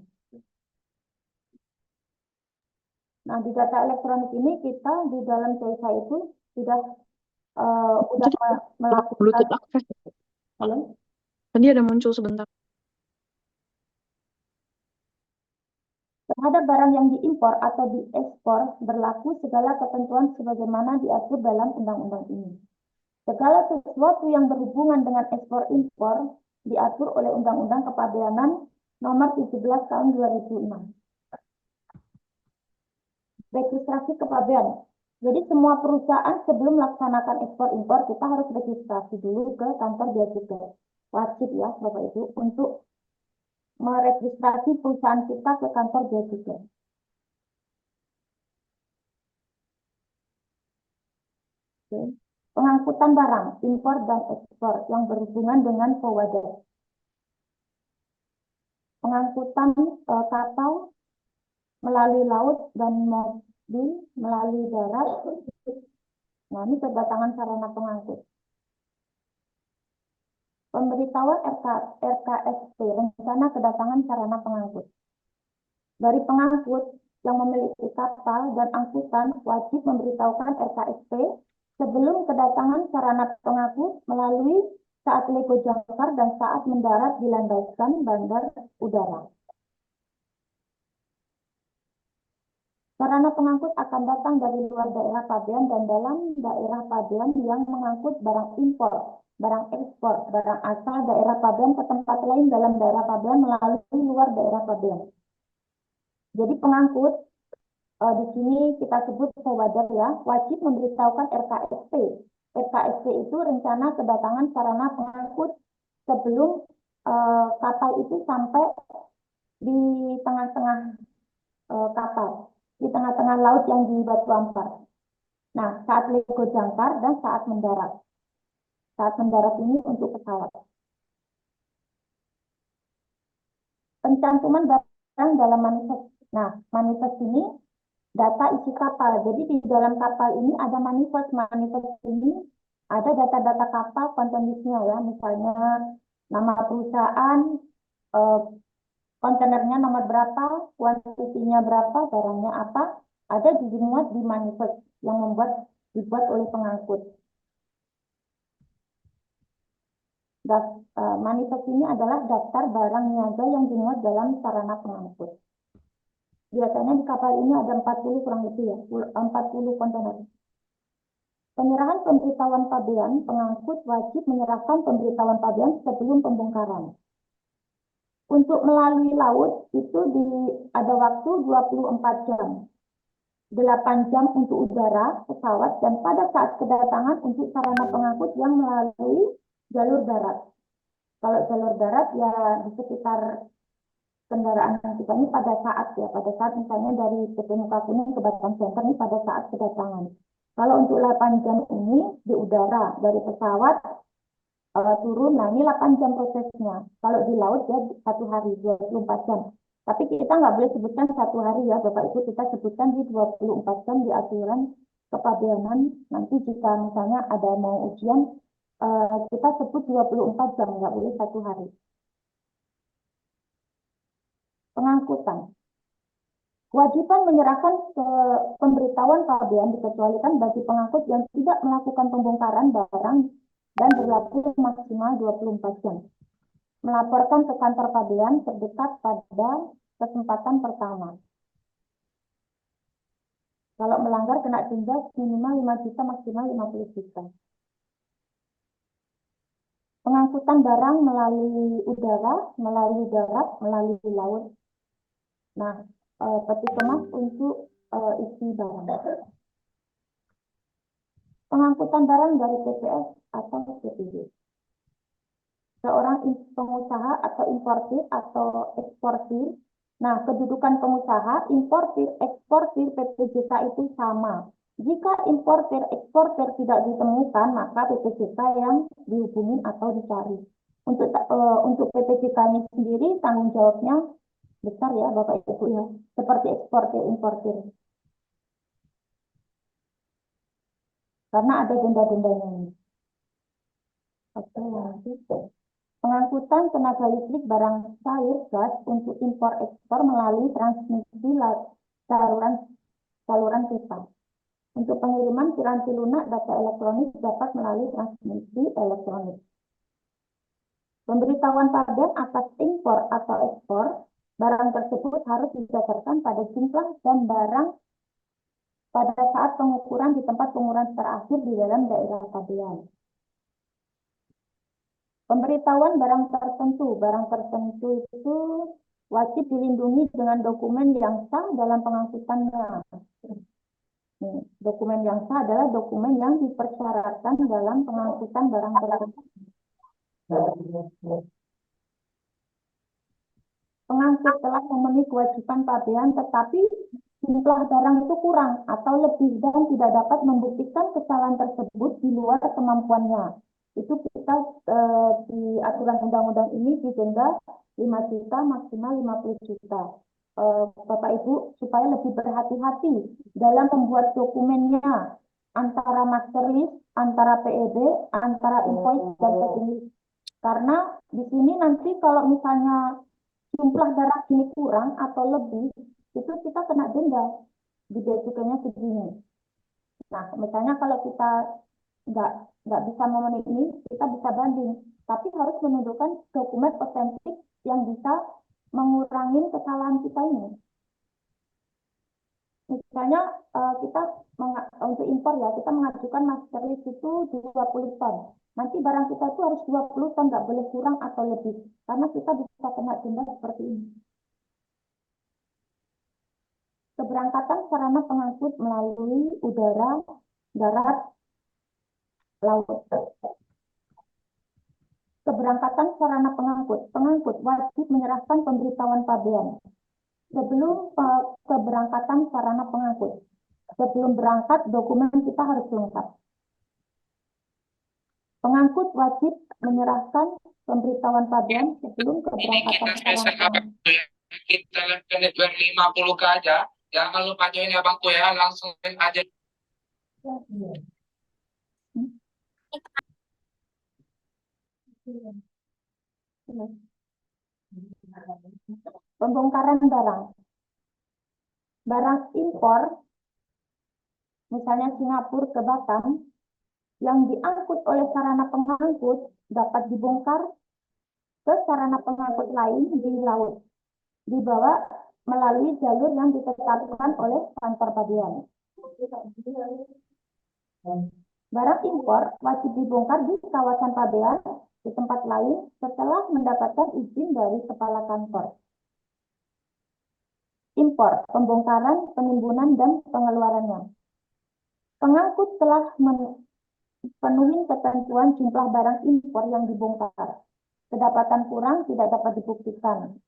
D: Nah, di data elektronik ini kita di dalam TK itu sudah melakukan.
E: Bluetooth akses.
D: Halo?
E: Tadi ada muncul sebentar.
D: Terhadap barang yang diimpor atau diekspor berlaku segala ketentuan sebagaimana diatur dalam undang-undang ini. Segala sesuatu yang berhubungan dengan ekspor-impor diatur oleh Undang-Undang Kepabeanan Nomor 17 Tahun 2006. Registrasi kepabean. Jadi semua perusahaan sebelum melaksanakan ekspor-impor kita harus registrasi dulu ke kantor bea cukai. Wajib ya Bapak Ibu untuk meregistrasi perusahaan kita ke kantor bea cukai. Oke. Pengangkutan barang, impor dan ekspor yang berhubungan dengan forwarder. Pengangkutan kapal melalui laut dan mobil melalui darat. Nah, ini kedatangan sarana pengangkut. Pemberitahuan RKSP, rencana kedatangan sarana pengangkut. Dari pengangkut yang memiliki kapal dan angkutan wajib memberitahukan RKSP sebelum kedatangan sarana pengangkut melalui saat lego jangkar dan saat mendarat di landasan bandar udara. Sarana pengangkut akan datang dari luar daerah pabean dan dalam daerah pabean yang mengangkut barang impor, barang ekspor, barang asal daerah pabean ke tempat lain dalam daerah pabean melalui luar daerah pabean. Jadi pengangkut di sini kita sebut forwarder ya, wajib memberitahukan RKSP. RKSP itu rencana kedatangan sarana pengangkut sebelum kapal itu sampai di tengah-tengah kapal, di tengah-tengah laut yang di Batu Ampar. Nah, saat lego jangkar dan saat mendarat. Saat mendarat ini untuk pesawat. Pencantuman barang dalam manifest. Nah, manifest ini data isi kapal. Jadi di dalam kapal ini ada manifest. Manifest ini ada data-data kapal kontennya ya. Misalnya nama perusahaan, kontainernya nomor berapa, kuantitinya berapa, barangnya apa, ada dimuat di manifest yang dibuat oleh pengangkut. Manifest ini adalah daftar barang niaga yang dimuat dalam sarana pengangkut. Biasanya di kapal ini ada 40 kurang lebih ya, 40 kontainer. Penyerahan pemberitahuan pabean, pengangkut wajib menyerahkan pemberitahuan pabean sebelum pembongkaran. Untuk melalui laut itu ada waktu 24 jam. 8 jam untuk udara, pesawat, dan pada saat kedatangan untuk sarana pengangkut yang melalui jalur darat. Kalau jalur darat ya di sekitar kendaraan kita ini pada saat misalnya dari PT Muka Kuning ke Batam Center ini pada saat kedatangan. Kalau untuk 8 jam ini di udara dari pesawat turun, nah ini 8 jam prosesnya. Kalau di laut ya 1 hari 24 jam. Tapi kita nggak boleh sebutkan 1 hari ya Bapak Ibu, kita sebutkan di 24 jam di aturan kepabeanan. Nanti jika misalnya ada mau ujian kita sebut 24 jam, nggak boleh 1 hari. Pengangkutan. Kewajiban menyerahkan pemberitahuan pabean dikecualikan bagi pengangkut yang tidak melakukan pembongkaran barang dan berlaku maksimal 24 jam. melaporkan ke kantor pabean terdekat pada kesempatan pertama. Kalau melanggar kena denda minimal 5 juta, maksimal 50 juta. Pengangkutan barang melalui udara, melalui darat, melalui laut. Nah, peti kemas untuk isi barang. Pengangkutan barang dari TPS atau TPD. Seorang pengusaha atau importir atau eksportir. Nah, kedudukan pengusaha, importir, eksportir, PPJK itu sama. Jika importir, eksportir tidak ditemukan, maka PPJK yang dihubungi atau dicari. Untuk PPJK ini sendiri, tanggung jawabnya besar ya, Bapak Ibu ya. Seperti eksportir, importir. Karena ada denda-dendanya. Oke, lanjut. Pengangkutan tenaga listrik barang cair gas untuk impor ekspor melalui transmisi saluran pipa. Untuk pengiriman piranti lunak data elektronik dapat melalui transmisi elektronik. Pemberitahuan pabean atas impor atau ekspor barang tersebut harus didasarkan pada jumlah dan barang pada saat pengukuran di tempat pengukuran terakhir di dalam daerah pabean. Pemberitahuan barang tertentu itu wajib dilindungi dengan dokumen yang sah dalam pengangkutannya. Dokumen yang sah adalah dokumen yang dipersyaratkan dalam pengangkutan barang tertentu. Pengangkut telah memenuhi kewajiban pabean, tetapi jumlah barang itu kurang atau lebih dan tidak dapat membuktikan kesalahan tersebut di luar kemampuannya. Itu kita di aturan undang-undang ini didenda 5 juta, maksimal 50 juta. Bapak Ibu supaya lebih berhati-hati dalam membuat dokumennya antara master list, antara PEB, antara invoice dan packing list. Karena di sini nanti kalau misalnya jumlah barang ini kurang atau lebih, itu kita kena denda di bea cukainya segini. Nah, misalnya kalau kita nggak bisa memenuhi ini, kita bisa banding. Tapi harus menunjukkan dokumen otentik yang bisa mengurangi kesalahan kita ini. Misalnya kita untuk impor ya, kita mengajukan master list itu 20 ton. Nanti barang kita itu harus 20 ton, nggak boleh kurang atau lebih. Karena kita bisa kena denda seperti ini. Keberangkatan sarana pengangkut melalui udara, darat, laut. Keberangkatan sarana pengangkut wajib menyerahkan pemberitahuan pabean sebelum keberangkatan sarana pengangkut. Sebelum berangkat, dokumen kita harus lengkap. Pengangkut wajib menyerahkan pemberitahuan pabean sebelum keberangkatan sarana pengangkut.
G: Kita lihat 50 ke aja. Jangan lupa join ya Bangku ya, langsung aja.
D: Pembongkaran barang. Barang impor, misalnya Singapura ke Batam, yang diangkut oleh sarana pengangkut dapat dibongkar ke sarana pengangkut lain di laut, dibawa melalui jalur yang ditetapkan oleh kantor pabean. Barang impor wajib dibongkar di kawasan pabean di tempat lain setelah mendapatkan izin dari kepala kantor. Impor, pembongkaran, penimbunan, dan pengeluarannya. Pengangkut telah memenuhi ketentuan jumlah barang impor yang dibongkar. Kedapatan kurang tidak dapat dibuktikan.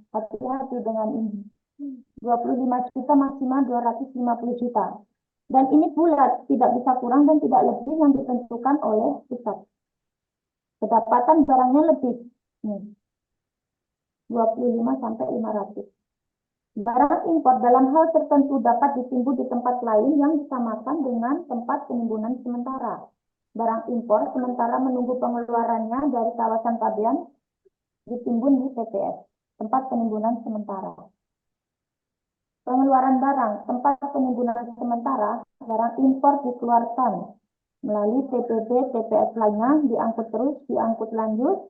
D: Hati-hati dengan ini. 25 juta maksimal 250 juta. Dan ini bulat, tidak bisa kurang dan tidak lebih yang ditentukan oleh pusat. Kedapatan barangnya lebih. 25 sampai 500. Barang impor dalam hal tertentu dapat ditimbun di tempat lain yang disamakan dengan tempat penimbunan sementara. Barang impor sementara menunggu pengeluarannya dari kawasan pabean ditimbun di TPS, tempat penimbunan sementara. Pengeluaran barang, tempat penimbunan sementara, barang impor dikeluarkan melalui TPB, TPS lainnya, diangkut terus, diangkut lanjut,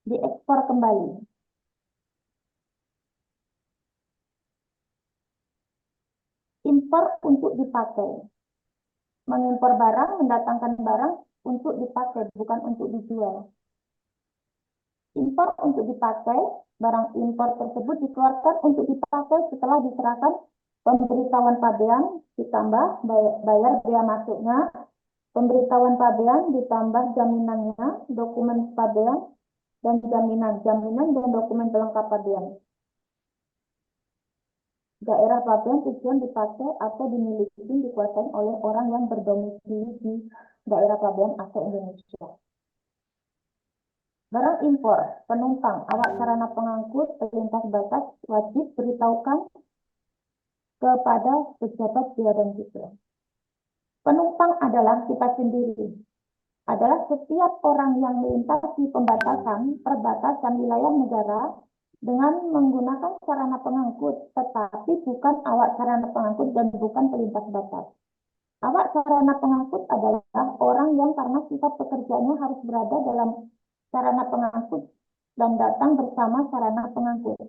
D: diekspor kembali. Impor untuk dipakai. Mengimpor barang, mendatangkan barang untuk dipakai, bukan untuk dijual. Impor untuk dipakai, barang impor tersebut dikeluarkan untuk dipakai setelah diserahkan pemberitahuan pabean ditambah bayar bea masuknya, pemberitahuan pabean ditambah jaminannya, dokumen pabean dan jaminan dan dokumen pelengkap pabean. Daerah pabean tujuan dipakai atau dimiliki dikuasai oleh orang yang berdomisili di daerah pabean atau Indonesia. Barang impor, penumpang, awak sarana pengangkut, pelintas batas wajib beritahukan kepada pejabat bea dan cukai. Penumpang adalah kita sendiri, adalah setiap orang yang melintasi perbatasan wilayah negara dengan menggunakan sarana pengangkut, tetapi bukan awak sarana pengangkut dan bukan pelintas batas. Awak sarana pengangkut adalah orang yang karena sifat pekerjaannya harus berada dalam sarana pengangkut dan datang bersama sarana pengangkut.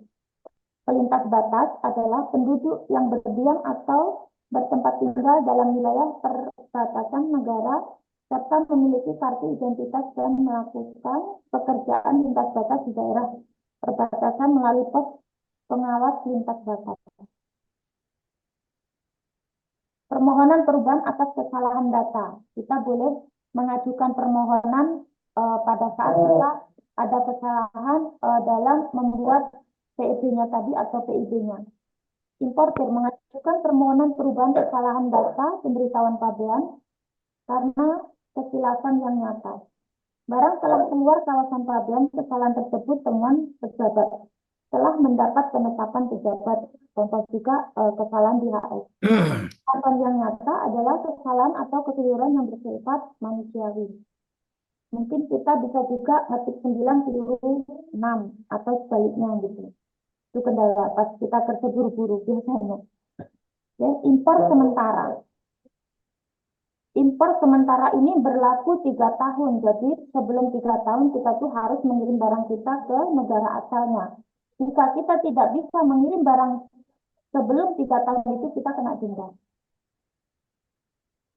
D: Pelintas batas adalah penduduk yang berdiam atau bertempat tinggal dalam wilayah perbatasan negara serta memiliki kartu identitas dan melakukan pekerjaan lintas batas di daerah perbatasan melalui pos pengawas lintas batas. Permohonan perubahan atas kesalahan data. Kita boleh mengajukan permohonan pada saat kita ada kesalahan dalam membuat PIB-nya tadi atau PIB-nya. Importer mengajukan permohonan perubahan kesalahan data pemberitahuan pabean karena kesilapan yang nyata. Barang telah keluar kawasan pabean, kesalahan tersebut temuan pejabat telah mendapat penetapan pejabat, contoh juga kesalahan di HS. Kesalahan yang nyata adalah kesalahan atau kekeliruan yang bersifat manusiawi. Mungkin kita bisa juga ngetik 9 keliru 6 atau sebaliknya gitu. Itu kendala pas kita kerja buru-buru biasanya. Ya, impor sementara. Impor sementara ini berlaku 3 tahun. Jadi sebelum 3 tahun kita tuh harus mengirim barang kita ke negara asalnya. Jika kita tidak bisa mengirim barang sebelum 3 tahun itu, kita kena denda.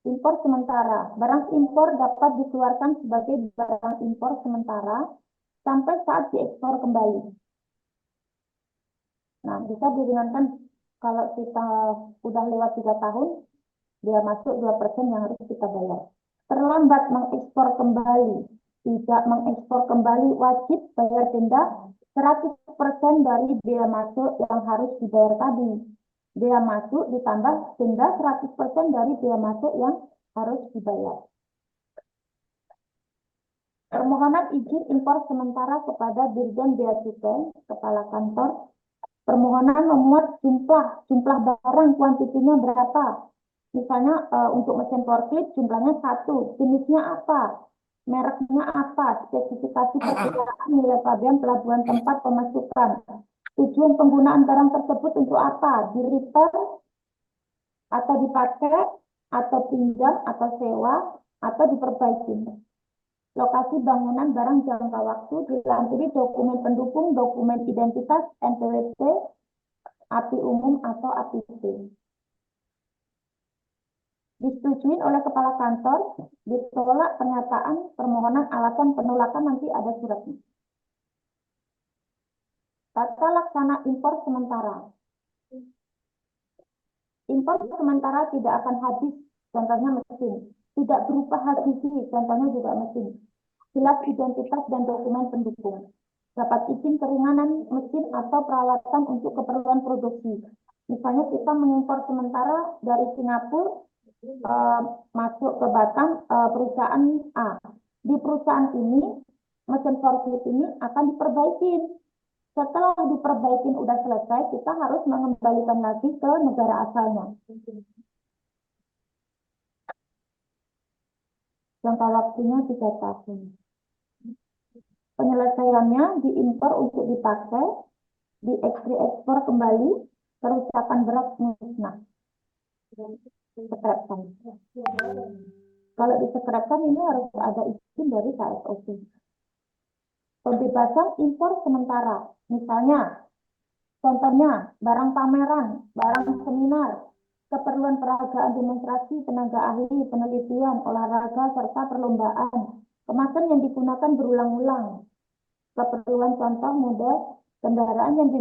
D: Impor sementara. Barang impor dapat dikeluarkan sebagai barang impor sementara sampai saat diekspor kembali. Nah, bisa diringankan kalau kita udah lewat 3 tahun, dia masuk 2% yang harus kita bayar. Terlambat mengekspor kembali, tidak mengekspor kembali, wajib bayar denda 100% dari bea masuk yang harus dibayar tadi. Bea masuk ditambah denda 100% dari bea masuk yang harus dibayar. Permohonan izin impor sementara kepada Dirjen Bea Cukai, Kepala Kantor. Permohonan memuat jumlah barang, kuantitinya berapa. Misalnya untuk mesin forklift jumlahnya 1, jenisnya apa, mereknya apa, spesifikasi perkiraan nilai pabean pelabuhan tempat pemasukan, tujuan penggunaan barang tersebut untuk apa, di repair atau dipakai atau pinjam atau sewa atau diperbaiki. Lokasi bangunan barang jangka waktu dilampiri dokumen pendukung, dokumen identitas, NPWP, API umum atau APC. Disetujui oleh kepala kantor, ditolak pernyataan permohonan alasan penolakan nanti ada suratnya. Tata laksana impor sementara. Impor sementara tidak akan habis, contohnya mesin. Tidak berupa HGV, contohnya juga mesin. Jelas identitas dan dokumen pendukung. Dapat izin keringanan mesin atau peralatan untuk keperluan produksi. Misalnya kita mengimpor sementara dari Singapura, masuk ke Batam, perusahaan A. Di perusahaan ini, mesin forklift ini akan diperbaiki. Setelah diperbaiki udah selesai, kita harus mengembalikan lagi ke negara asalnya. Jangka waktunya 3 tahun. Penyelesaiannya diimpor untuk dipakai, diekspor kembali, kerusakan berat musnah. Sekrepkan. Kalau disekrepkan ini harus ada izin dari KSOP. Pembebasan impor sementara, misalnya, contohnya barang pameran, barang seminar, keperluan peragaan demonstrasi, tenaga ahli, penelitian, olahraga, serta perlombaan, kemasan yang digunakan berulang-ulang, keperluan contoh model kendaraan yang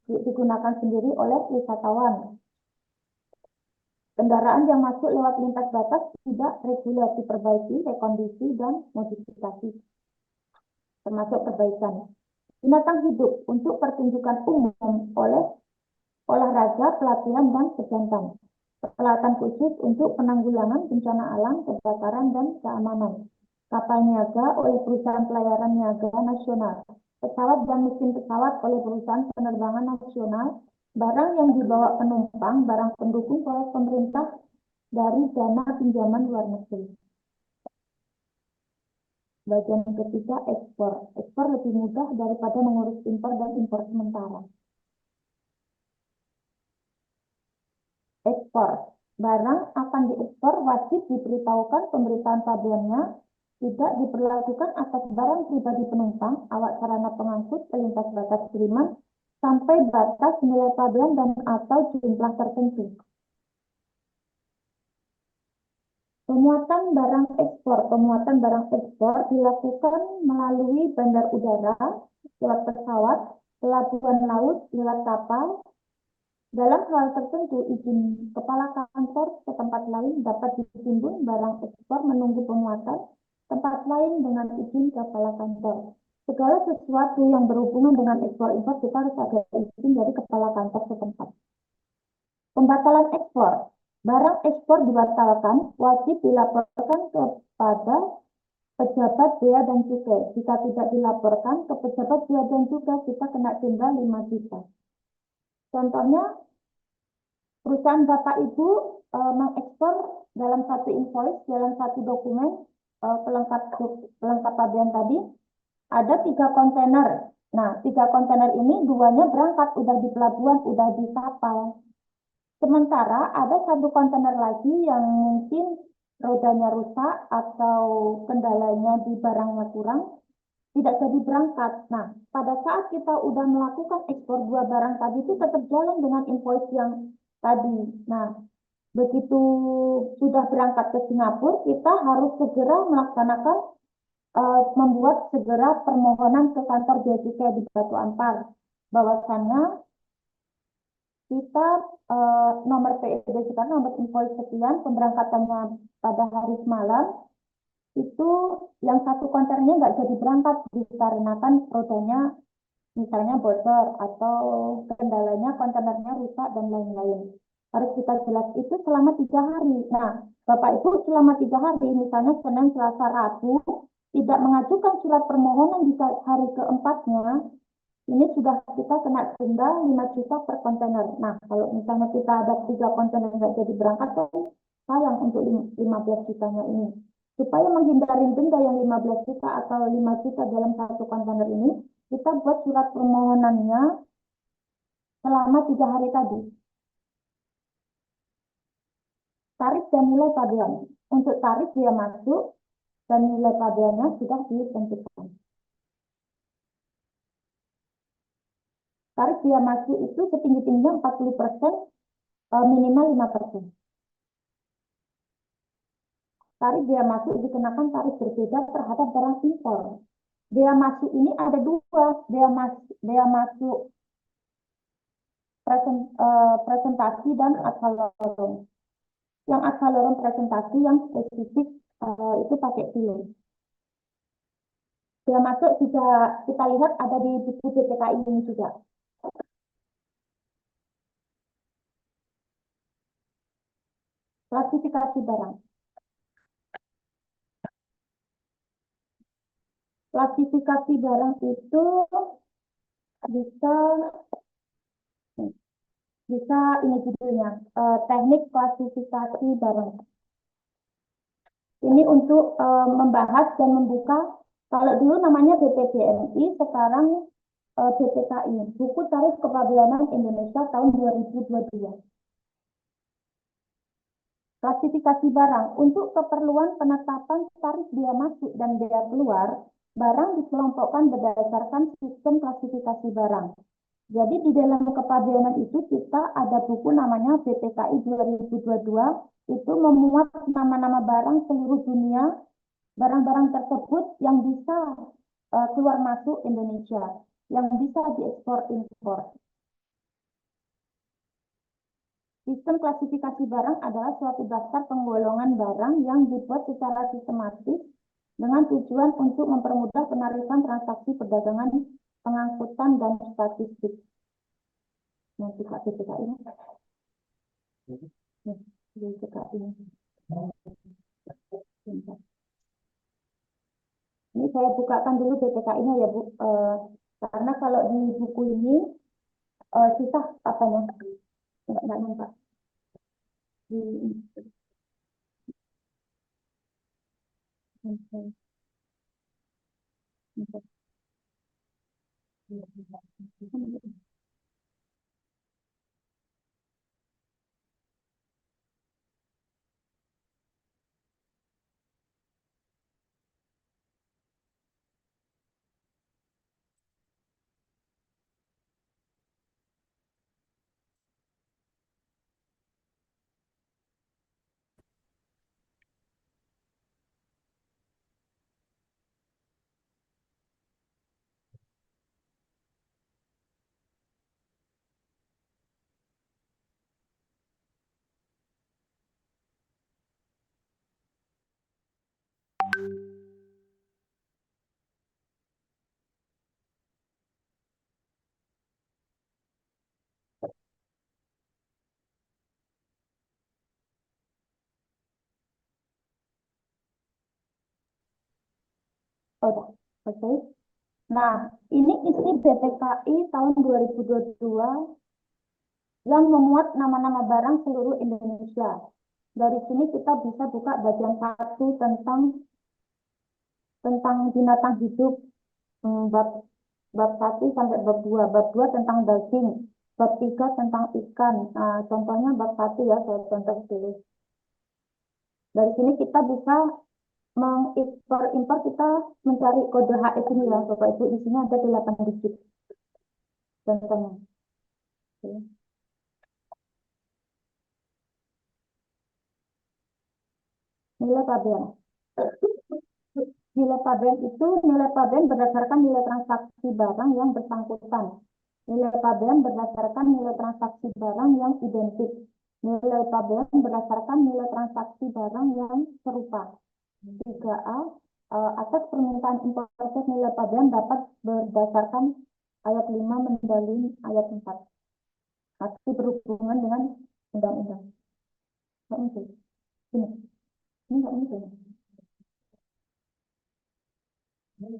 D: digunakan sendiri oleh wisatawan, kendaraan yang masuk lewat lintas batas tidak reguler diperbaiki, rekondisi, dan modifikasi, termasuk perbaikan. Binatang hidup untuk pertunjukan umum oleh olahraga, pelatihan, dan kegiatan. Peralatan khusus untuk penanggulangan bencana alam, kebakaran, dan keamanan. Kapal niaga oleh perusahaan pelayaran niaga nasional. Pesawat dan mesin pesawat oleh perusahaan penerbangan nasional. Barang yang dibawa penumpang, barang pendukung oleh pemerintah dari dana pinjaman luar negeri. Bagian ketiga, ekspor. Ekspor lebih mudah daripada mengurus impor dan impor sementara. Ekspor. Barang akan diekspor wajib diberitahukan pemberitaan pabeannya, tidak diperlakukan atas barang pribadi penumpang, awak sarana pengangkut, pelintas batas kiriman, sampai batas nilai pabean dan atau jumlah tertentu. Pemuatan barang ekspor. Pemuatan barang ekspor dilakukan melalui bandar udara, lewat pesawat, pelabuhan laut, lewat kapal. Dalam hal tertentu, izin kepala kantor ke tempat lain dapat ditimbun barang ekspor menunggu pemuatan tempat lain dengan izin kepala kantor. Segala sesuatu yang berhubungan dengan ekspor impor kita harus ada izin dari kepala kantor setempat. Pembatalan ekspor. Barang ekspor dibatalkan, wajib dilaporkan kepada pejabat bea dan cukai. Jika tidak dilaporkan ke pejabat bea dan cukai, kita kena denda 5 juta. Contohnya, perusahaan Bapak Ibu mengekspor dalam satu invoice, dalam satu dokumen pelengkap pabean tadi, ada 3 kontainer. Nah, 3 kontainer ini 2-nya berangkat, udah di pelabuhan, udah di kapal. Sementara ada 1 kontainer lagi yang mungkin rodanya rusak atau kendalanya di barangnya kurang, tidak jadi berangkat. Nah, pada saat kita udah melakukan ekspor 2 barang tadi itu tetap jalan dengan invoice yang tadi. Nah, begitu sudah berangkat ke Singapura, kita harus segera melaksanakan membuat segera permohonan ke kantor bea cukai di Batu Ampar, bahwasannya kita nomor PED sekarang, nomor invoice sekian, pemberangkatannya pada hari semalam, itu yang 1 kontainernya nggak jadi berangkat dikarenakan rodanya misalnya bocor atau kendalanya kontainernya rusak dan lain-lain. Harus kita jelas itu selama 3 hari. Nah, Bapak Ibu selama 3 hari, misalnya Senin, Selasa, Rabu, tidak mengajukan surat permohonan di hari keempatnya, ini sudah kita kena denda 5 juta per kontainer. Nah, kalau misalnya kita ada 3 kontainer nggak jadi berangkat, kan sayang untuk 15 jutanya ini. Supaya menghindari denda yang 15 juta atau 5 juta dalam 1 kontainer ini, kita buat surat permohonannya selama 3 hari tadi. Tarif dan nilai pabean. Untuk tarif dia masuk dan nilai pabeannya sudah ditentukan. Tarif dia masuk itu setinggi-tingginya 40%, minimal 5%. Tarif bea masuk dikenakan tarif berbeda terhadap barang impor. Bea masuk ini ada 2, bea masuk presentasi dan asal lorong. Yang asal lorong presentasi yang spesifik itu pakai kilo. Bea masuk juga kita lihat ada di buku BPKI ini juga. Klasifikasi barang. Klasifikasi barang itu bisa ini judulnya, teknik klasifikasi barang. Ini untuk membahas dan membuka, kalau dulu namanya BPJMI, sekarang BPKI, Buku Tarif Kepabeanan Indonesia tahun 2022. Klasifikasi barang untuk keperluan penetapan tarif bea masuk dan bea keluar, Barang dikelompokkan berdasarkan sistem klasifikasi barang. Jadi di dalam kepabeanan itu kita ada buku namanya BPKI 2022, itu memuat nama-nama barang seluruh dunia, barang-barang tersebut yang bisa keluar masuk Indonesia, yang bisa diekspor impor. Sistem klasifikasi barang adalah suatu daftar penggolongan barang yang dibuat secara sistematis dengan tujuan untuk mempermudah penarikan transaksi perdagangan, pengangkutan, dan statistik. Nanti Kak BPKI ini. BPKI ini. Ini saya bukakan dulu BPKI-nya ya Bu, karena kalau di buku ini susah apanya, nggak nampak. Oh, oke. Nah, ini isi BPKI tahun 2022 yang memuat nama-nama barang seluruh Indonesia. Dari sini kita bisa buka bagian 1 tentang binatang hidup, bab 1 sampai bab 2. Bab 2 tentang daging, bab 3 tentang ikan. Nah, contohnya bab 1 ya, saya contoh dulu. Dari sini kita bisa mengimpor-impor, kita mencari kode HS ini ya, Bapak Ibu. Di sini ada 8 digit. Contohnya. Oke. Nilai pabean. Nilai pabean itu nilai pabean berdasarkan nilai transaksi barang yang bersangkutan. Nilai pabean berdasarkan nilai transaksi barang yang identik. Nilai pabean berdasarkan nilai transaksi barang yang serupa. 3A, atas permintaan importer nilai pabean dapat berdasarkan ayat 5 mendalui ayat 4. Masih berhubungan dengan undang-undang. Nggak mungkin. Ini nggak mungkin. Sini.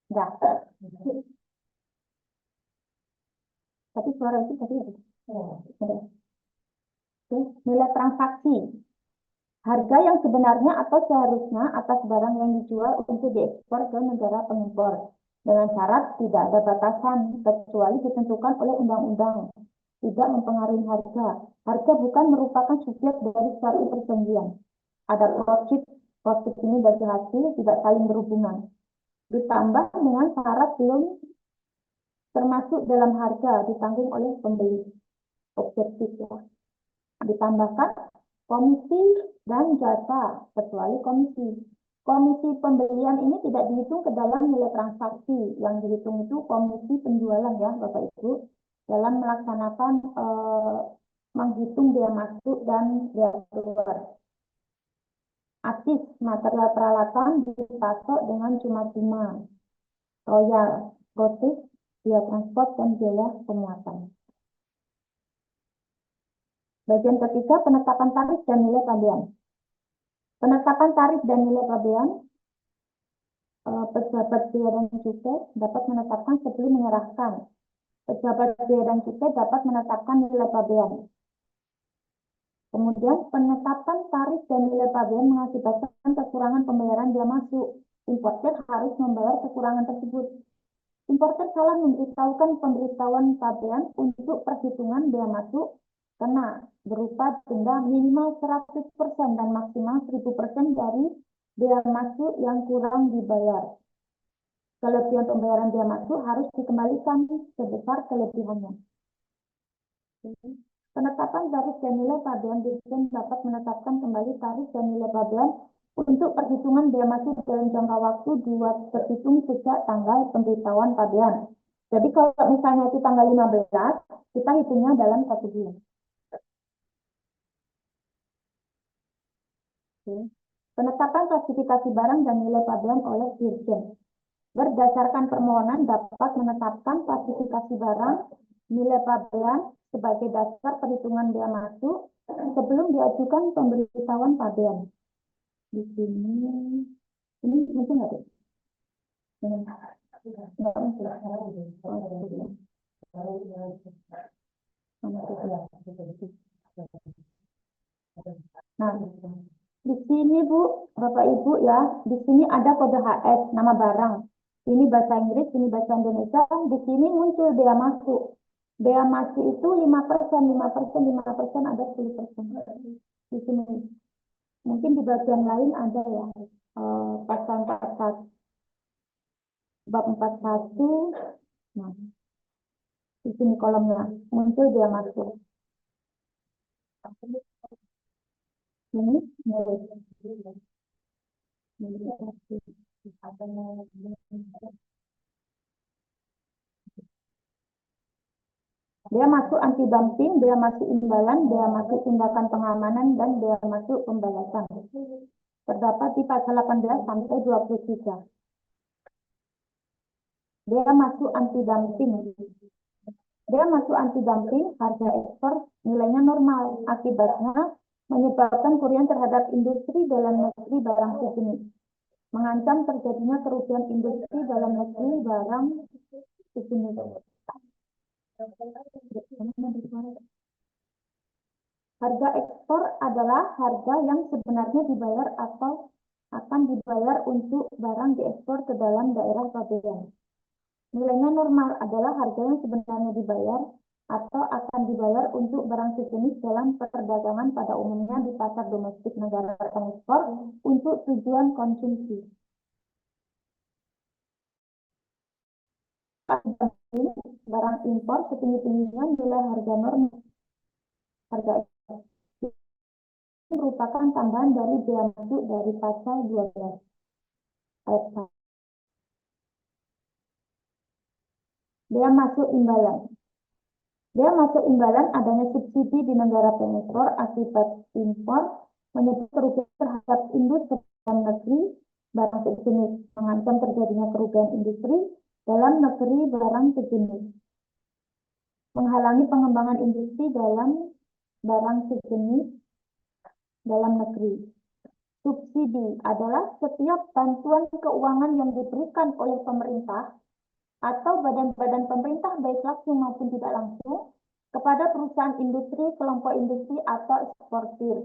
D: Enggak. Tapi suara itu tadi ada. Oke, nilai transaksi. Harga yang sebenarnya atau seharusnya atas barang yang dijual untuk diekspor ke negara pengimpor. Dengan syarat tidak ada batasan, kecuali ditentukan oleh undang-undang. Tidak mempengaruhi harga. Harga bukan merupakan subjek dari suatu perjanjian. Ada profit ini bagi hasil tidak saling berhubungan. Ditambah dengan syarat belum termasuk dalam harga ditanggung oleh pembeli. Objektif ya. Ditambahkan komisi dan jasa, kecuali komisi. Komisi pembelian ini tidak dihitung ke dalam nilai transaksi. Yang dihitung itu komisi penjualan ya Bapak Ibu, dalam melaksanakan menghitung biaya masuk dan biaya keluar. Aktif material peralatan dipasok dengan cuma-cuma. Royal, proses, biaya transport, dan biaya pemuatan. Bagian ketiga, penetapan tarif dan nilai pabean. Penetapan tarif dan nilai pabean, pejabat bea dan cukai dapat menetapkan sebelum menyerahkan. Pejabat bea dan cukai dapat menetapkan nilai pabean. Kemudian, penetapan tarif dan nilai pabean mengakibatkan kekurangan pembayaran biaya masuk. Importer harus membayar kekurangan tersebut. Importer salah memberitahukan pemberitahuan pabean untuk perhitungan bea masuk kena berupa denda minimal 100% dan maksimal 1000% dari bea masuk yang kurang dibayar. Kelebihan pembayaran bea masuk harus dikembalikan sebesar kelebihannya. Penetapan tarif dan nilai pabean Dirjen dapat menetapkan kembali tarif dan nilai pabean untuk perhitungan bea masuk dalam jangka waktu terhitung sejak tanggal pemberitahuan pabean. Jadi kalau misalnya itu tanggal 15, kita hitungnya dalam 1 bulan. Penetapan klasifikasi barang dan nilai pabean oleh Dirjen. Berdasarkan permohonan dapat menetapkan klasifikasi barang, nilai pabean sebagai dasar perhitungan bea masuk sebelum diajukan pemberitahuan pabean. Di sini, ini mungkin nggak deh? Nggak mungkin. Nah, di sini Bu, Bapak Ibu ya, di sini ada kode HS, nama barang. Ini bahasa Inggris, ini bahasa Indonesia. Di sini muncul bea masuk. Bea masuk itu 5%, 5%, 5%, ada 10%. Di sini. Mungkin di bagian lain ada ya. Pasal 41. Bab 41. Nah, di sini kolomnya muncul bea masuk. Ini bea masuk anti dumping, bea masuk imbalan, bea masuk tindakan pengamanan, dan bea masuk pembalasan. Terdapat di pasal 18 sampai 23. Bea masuk anti dumping. Bea masuk anti dumping, harga ekspor nilainya normal. Akibatnya menyebabkan kerugian terhadap industri dalam negeri barang sejenis. Mengancam terjadinya kerugian industri dalam negeri barang sejenis. Harga ekspor adalah harga yang sebenarnya dibayar atau akan dibayar untuk barang diekspor ke dalam daerah pabean. Nilainya normal adalah harga yang sebenarnya dibayar atau akan dibayar untuk barang sejenis dalam perdagangan pada umumnya di pasar domestik negara pengekspor untuk tujuan konsumsi. Barang impor setinggi-tingginya nilai harga normal. Harga ekspor merupakan tambahan dari bea masuk dari pasal 12 ayat 1. Bea masuk imbalan. Bea masuk imbalan adanya subsidi di negara pengekspor akibat impor menyebabkan kerugian terhadap industri dalam negeri barang sejenis, mengancam terjadinya kerugian industri dalam negeri barang sejenis, menghalangi pengembangan industri dalam barang sejenis dalam negeri. Subsidi adalah setiap bantuan keuangan yang diberikan oleh pemerintah atau badan-badan pemerintah baik langsung maupun tidak langsung kepada perusahaan industri, kelompok industri atau eksportir,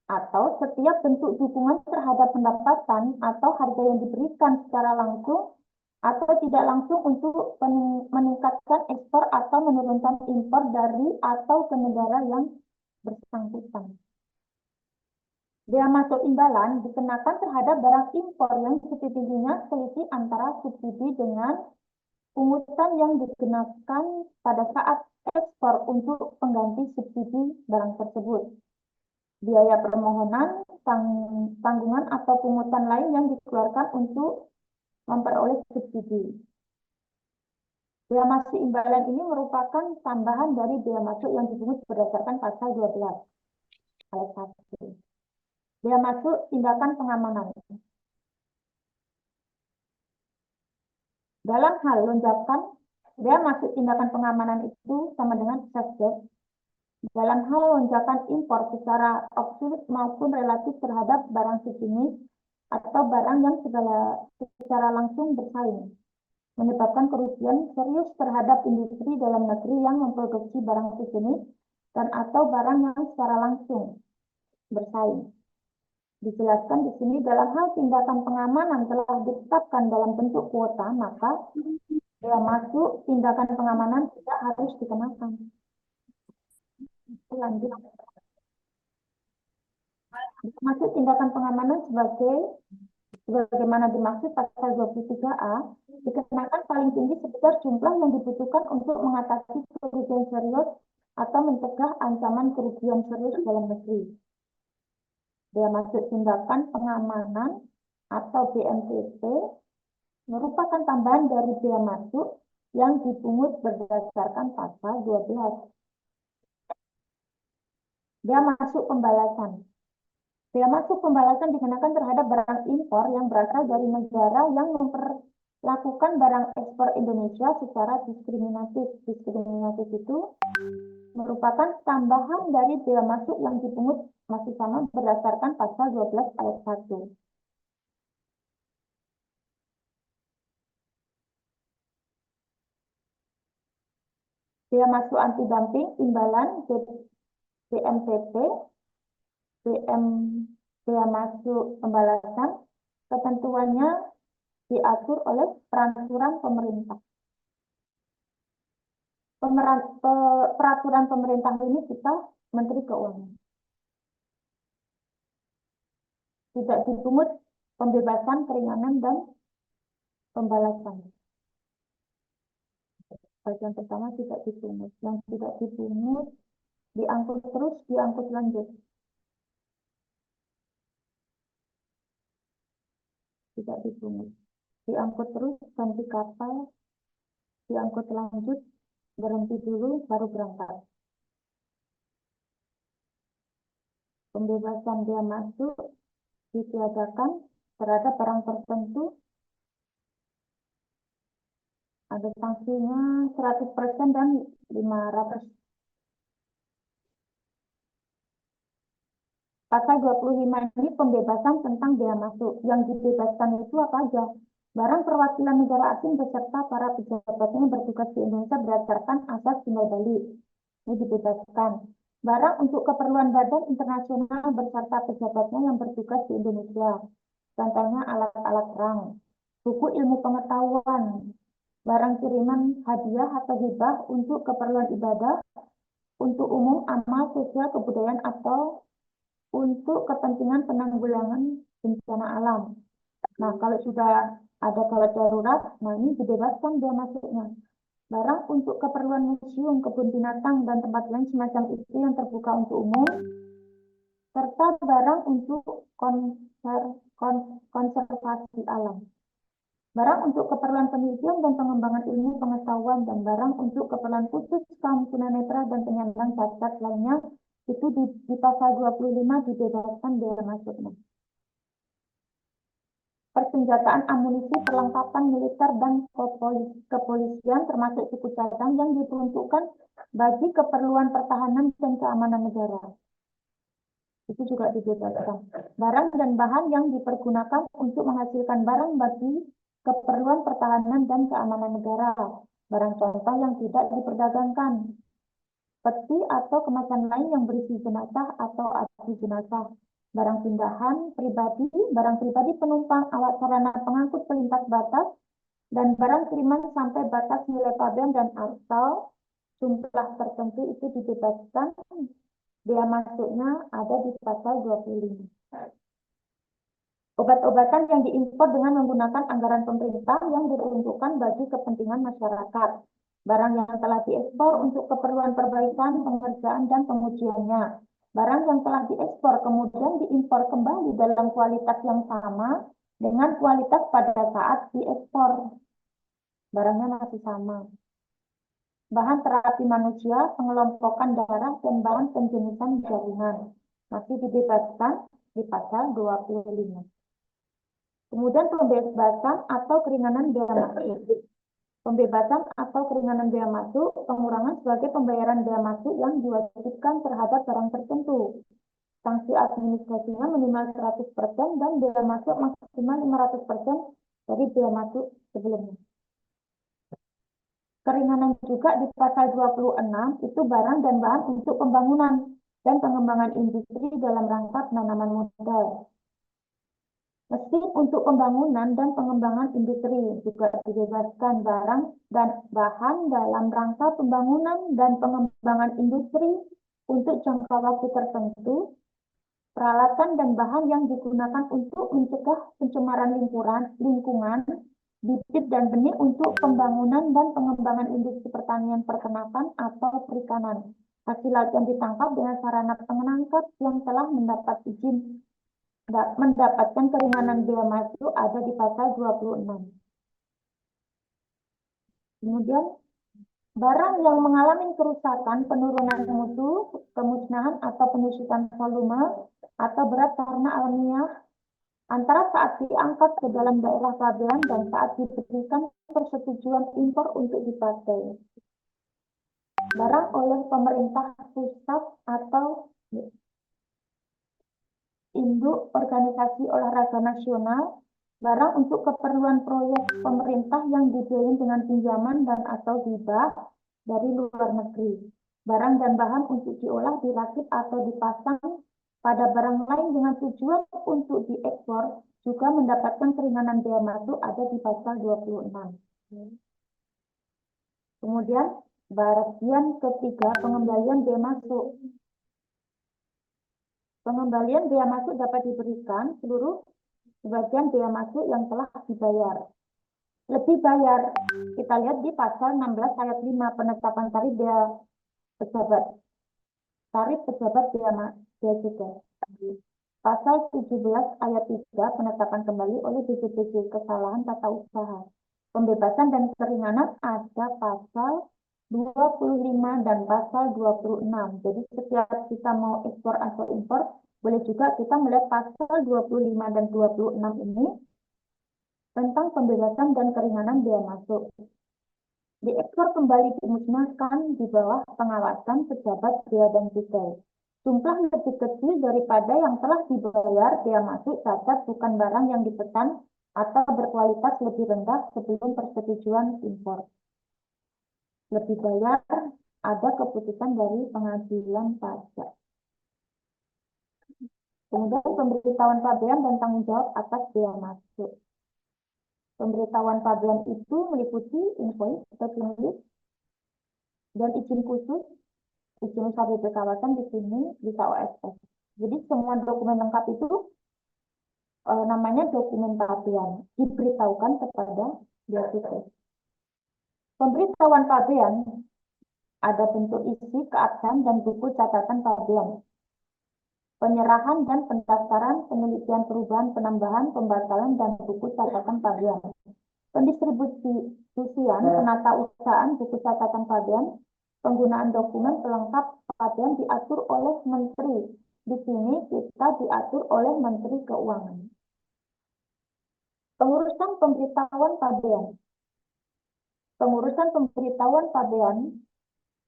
D: atau setiap bentuk dukungan terhadap pendapatan atau harga yang diberikan secara langsung atau tidak langsung untuk meningkatkan ekspor atau menurunkan impor dari atau ke negara yang bersangkutan. Bea masuk imbalan dikenakan terhadap barang impor yang setingginya selisih antara subsidi dengan pungutan yang dikenakan pada saat ekspor untuk pengganti subsidi barang tersebut. Biaya permohonan, tanggungan atau pungutan lain yang dikeluarkan untuk memperoleh subsidi. Bea masuk imbalan ini merupakan tambahan dari bea masuk yang dipungut berdasarkan pasal 12 ayat 1. Bea masuk tindakan pengamanan. Dalam hal lonjakan, bea masuk tindakan pengamanan itu sama dengan subjek. Dalam hal lonjakan impor secara absolut maupun relatif terhadap barang sejenis atau barang yang secara langsung bersaing, menyebabkan kerugian serius terhadap industri dalam negeri yang memproduksi barang sejenis dan atau barang yang secara langsung bersaing. Dijelaskan di sini dalam hal tindakan pengamanan telah ditetapkan dalam bentuk kuota, maka Bea masuk, tindakan pengamanan tidak harus dikenakan. Lanjut. Bea masuk, tindakan pengamanan sebagaimana dimaksud pasal 23A dikenakan paling tinggi sebesar jumlah yang dibutuhkan untuk mengatasi kerugian serius atau mencegah ancaman kerugian serius dalam negeri. Bea masuk tindakan pengamanan atau BMPT merupakan tambahan dari bea masuk yang dipungut berdasarkan pasal 12. Bea masuk pembalasan. Bea masuk pembalasan dikenakan terhadap barang impor yang berasal dari negara yang memperlakukan barang ekspor Indonesia secara diskriminatif. Diskriminatif itu merupakan tambahan dari bea masuk yang dipungut masih sama berdasarkan pasal 12 ayat 1. Bea masuk anti dumping imbalan BMPT, bea masuk pembalasan, ketentuannya diatur oleh peraturan pemerintah. Peraturan pemerintah ini kita Menteri Keuangan. Tidak dipungut pembebasan, keringanan, dan pembalasan. Bagian pertama tidak dipungut. Yang tidak dipungut diangkut terus, diangkut lanjut. Tidak dipungut. Diangkut terus, ganti kapal, diangkut lanjut, berhenti dulu, baru berangkat. Pembebasan bea masuk ditiadakan terhadap barang tertentu. Ada sanksinya 100% dan 500. Pasal 25 ini pembebasan tentang bea masuk. Yang dibebaskan itu apa aja? Barang perwakilan negara asing beserta para pejabatnya yang bertugas di Indonesia berdasarkan asas timbal balik. Ini dibebaskan. Barang untuk keperluan badan internasional beserta pejabatnya yang bertugas di Indonesia. Contohnya alat-alat perang, buku ilmu pengetahuan, barang kiriman hadiah atau hibah untuk keperluan ibadah, untuk umum, amal, sosial, kebudayaan, atau untuk kepentingan penanggulangan bencana alam. Nah, kalau sudah ada gawat darurat, nah ini dibebaskan bea masuknya. Barang untuk keperluan museum, kebun binatang, dan tempat lain semacam itu yang terbuka untuk umum, serta barang untuk konservasi alam. Barang untuk keperluan penelitian dan pengembangan ilmu pengetahuan, dan barang untuk keperluan khusus kaum tunanetra dan penyandang cacat lainnya, itu di pasal 25 dibebaskan bea masuknya. Persenjataan, amunisi, perlengkapan militer, dan kepolisian termasuk suku cadang yang diperuntukkan bagi keperluan pertahanan dan keamanan negara. Itu juga dibebaskan. Barang dan bahan yang dipergunakan untuk menghasilkan barang bagi keperluan pertahanan dan keamanan negara. Barang contoh yang tidak diperdagangkan. Peti atau kemasan lain yang berisi jenazah atau arti jenazah. Barang pindahan pribadi, barang pribadi penumpang, alat sarana pengangkut pelintas batas, dan barang kiriman sampai batas nilai pabean dan atau jumlah tertentu itu dibebaskan. Bea masuknya ada di pasal 25. Obat-obatan yang diimpor dengan menggunakan anggaran pemerintah yang diperuntukkan bagi kepentingan masyarakat. Barang yang telah diekspor untuk keperluan perbaikan, pengerjaan, dan pengujiannya. Barang yang telah diekspor kemudian diimpor kembali dalam kualitas yang sama dengan kualitas pada saat diekspor. Barangnya masih sama. Bahan terapi manusia, pengelompokan darah, dan bahan penjenisan jaringan masih dibebaskan di pasal 25. Kemudian pembebasan atau keringanan bea masuk. Pembebasan atau keringanan bea masuk, pengurangan sebagai pembayaran bea masuk yang diwajibkan terhadap barang tertentu. Sanksi administrasinya minimal 100% dan bea masuk maksimal 500% dari bea masuk sebelumnya. Keringanan juga di pasal 26 itu barang dan bahan untuk pembangunan dan pengembangan industri dalam rangka penanaman modal. Meski untuk pembangunan dan pengembangan industri juga dibebaskan barang dan bahan dalam rangka pembangunan dan pengembangan industri untuk jangka waktu tertentu, peralatan dan bahan yang digunakan untuk mencegah pencemaran lingkungan, bibit dan benih untuk pembangunan dan pengembangan industri pertanian, peternakan atau perikanan. Hasil laut yang ditangkap dengan sarana penangkap yang telah mendapat izin mendapatkan keringanan bea masuk ada di pasal 26. Kemudian, barang yang mengalami kerusakan, penurunan mutu, kemusnahan atau penyusutan volume atau berat karena alamiah antara saat diangkat ke dalam daerah pabean dan saat diberikan persetujuan impor untuk dipakai. Barang oleh pemerintah pusat atau induk organisasi olahraga nasional, barang untuk keperluan proyek pemerintah yang dibiayai dengan pinjaman dan atau hibah dari luar negeri. Barang dan bahan untuk diolah, dirakit atau dipasang pada barang lain dengan tujuan untuk diekspor juga mendapatkan keringanan bea masuk ada di pasal 26. Kemudian, bagian ketiga, pengembalian bea masuk. Pengembalian bea masuk dapat diberikan seluruh sebagian bea masuk yang telah dibayar. Lebih bayar, kita lihat di pasal 16 ayat 5 penetapan tarif bea pejabat. Tarif pejabat bea cukai. Pasal 17 ayat 3 penetapan kembali oleh BPJS kesalahan tata usaha. Pembebasan dan keringanan ada pasal 25 dan pasal 26. Jadi setiap kita mau ekspor atau impor, boleh juga kita melihat pasal 25 dan 26 ini tentang pembebasan dan keringanan bea masuk. Diekspor kembali dimusnahkan di bawah pengawasan pejabat bea dan cukai. Jumlah lebih kecil daripada yang telah dibayar bea masuk cacat bukan barang yang dipesan atau berkualitas lebih rendah sebelum persetujuan impor. Lebih bayar, ada keputusan dari pengadilan pajak. Kemudian pemberitahuan pabean dan tanggung jawab atas bea masuk. Pemberitahuan pabean itu meliputi invoice, checklist, dan izin khusus, izin usaha BP kawasan di sini bisa OSS. Jadi semua dokumen lengkap itu namanya dokumen pabean, diberitahukan kepada bea cukai. Pemberitahuan pabean ada bentuk isi, keabsahan, dan buku catatan pabean. Penyerahan dan pendaftaran, penelitian perubahan, penambahan, pembatalan, dan buku catatan pabean. Pendistribusian, penata usahaan, buku catatan pabean, penggunaan dokumen pelengkap pabean diatur oleh Menteri. Di sini kita diatur oleh Menteri Keuangan. Pengurusan pemberitahuan pabean. Pengurusan pemberitahuan pabean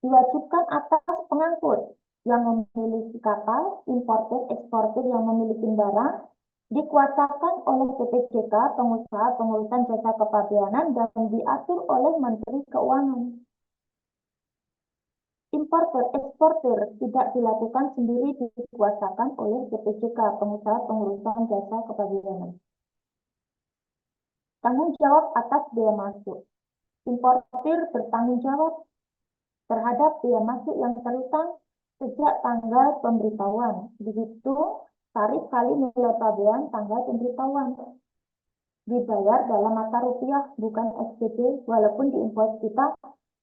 D: diwajibkan atas pengangkut yang memiliki kapal, importer, eksportir yang memiliki barang, dikuasakan oleh PPJK, pengusaha pengurusan jasa kepabeanan, dan diatur oleh Menteri Keuangan. Importer, eksportir tidak dilakukan sendiri, dikuasakan oleh PPJK, pengusaha pengurusan jasa kepabeanan. Tanggung jawab atas bea masuk. Importir bertanggung jawab terhadap bea masuk yang terutang sejak tanggal pemberitahuan. Dihitung tarif kali nilai pabean tanggal pemberitahuan. Dibayar dalam mata rupiah, bukan SPP, walaupun di invoice kita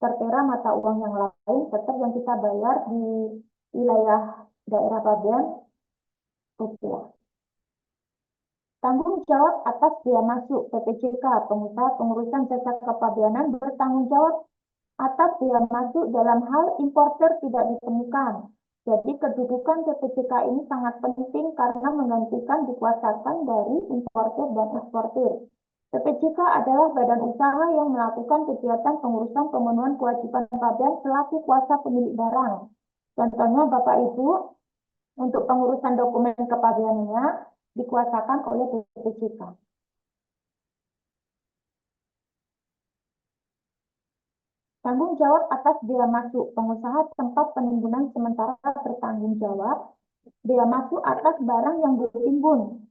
D: tertera mata uang yang lain, tetap yang kita bayar di wilayah daerah pabean rupiah. Tanggung jawab atas bea masuk. PPJK, pengusaha pengurusan jasa kepabeanan, bertanggung jawab atas bea masuk dalam hal importer tidak ditemukan. Jadi kedudukan PPJK ini sangat penting karena menggantikan dikuasakan dari importer dan eksportir. PPJK adalah badan usaha yang melakukan kegiatan pengurusan pemenuhan kewajiban pabean selaku kuasa pemilik barang. Contohnya Bapak Ibu, untuk pengurusan dokumen kepabeanannya dikuasakan oleh PPJK. Tanggung jawab atas bea masuk. Pengusaha tempat penimbunan sementara bertanggung jawab bea masuk atas barang yang ditimbun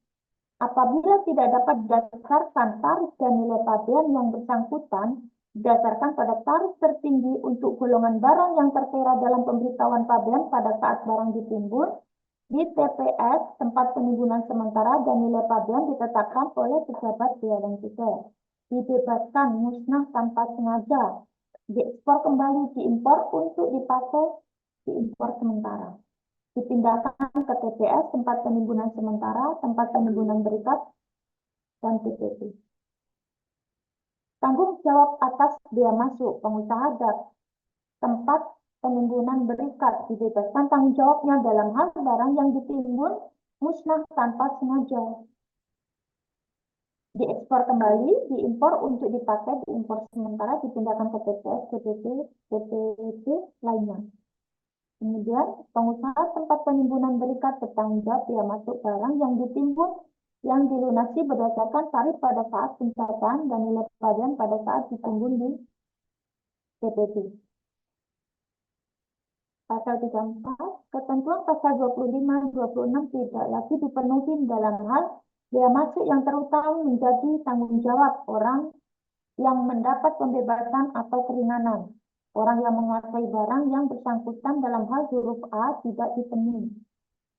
D: Apabila tidak dapat berdasarkan tarif dan nilai pabean yang bersangkutan, berdasarkan pada tarif tertinggi untuk golongan barang yang tertera dalam pemberitahuan pabean pada saat barang ditimbun, di TPS tempat penimbunan sementara dan nilai pabean ditetapkan oleh pejabat bea dan cukai. Dibebaskan, musnah tanpa sengaja, diekspor kembali, diimpor untuk dipakai, diimpor sementara. Dipindahkan ke TPS tempat penimbunan sementara, tempat penimbunan berikat, dan TPP. Tanggung jawab atas bea masuk pengusaha dan tempat penimbunan berikat dibebaskan tanggung jawabnya dalam hal barang yang ditimbun musnah tanpa sengaja. Diekspor kembali, diimpor untuk dipakai, diimpor sementara, dipindahkan ke TPS, TPP, TPP lainnya. Kemudian, pengusaha tempat penimbunan berikat bertanggung jawab bea masuk barang yang ditimbun yang dilunasi berdasarkan tarif pada saat pencatatan dan nilai pabean pada saat ditimbun di TPP. Pasal 34, ketentuan pasal 25-26 tidak lagi dipenuhi dalam hal bea masuk yang terutama menjadi tanggung jawab orang yang mendapat pembebasan atau keringanan. Orang yang menguasai barang yang bersangkutan dalam hal huruf A tidak dipenuhi.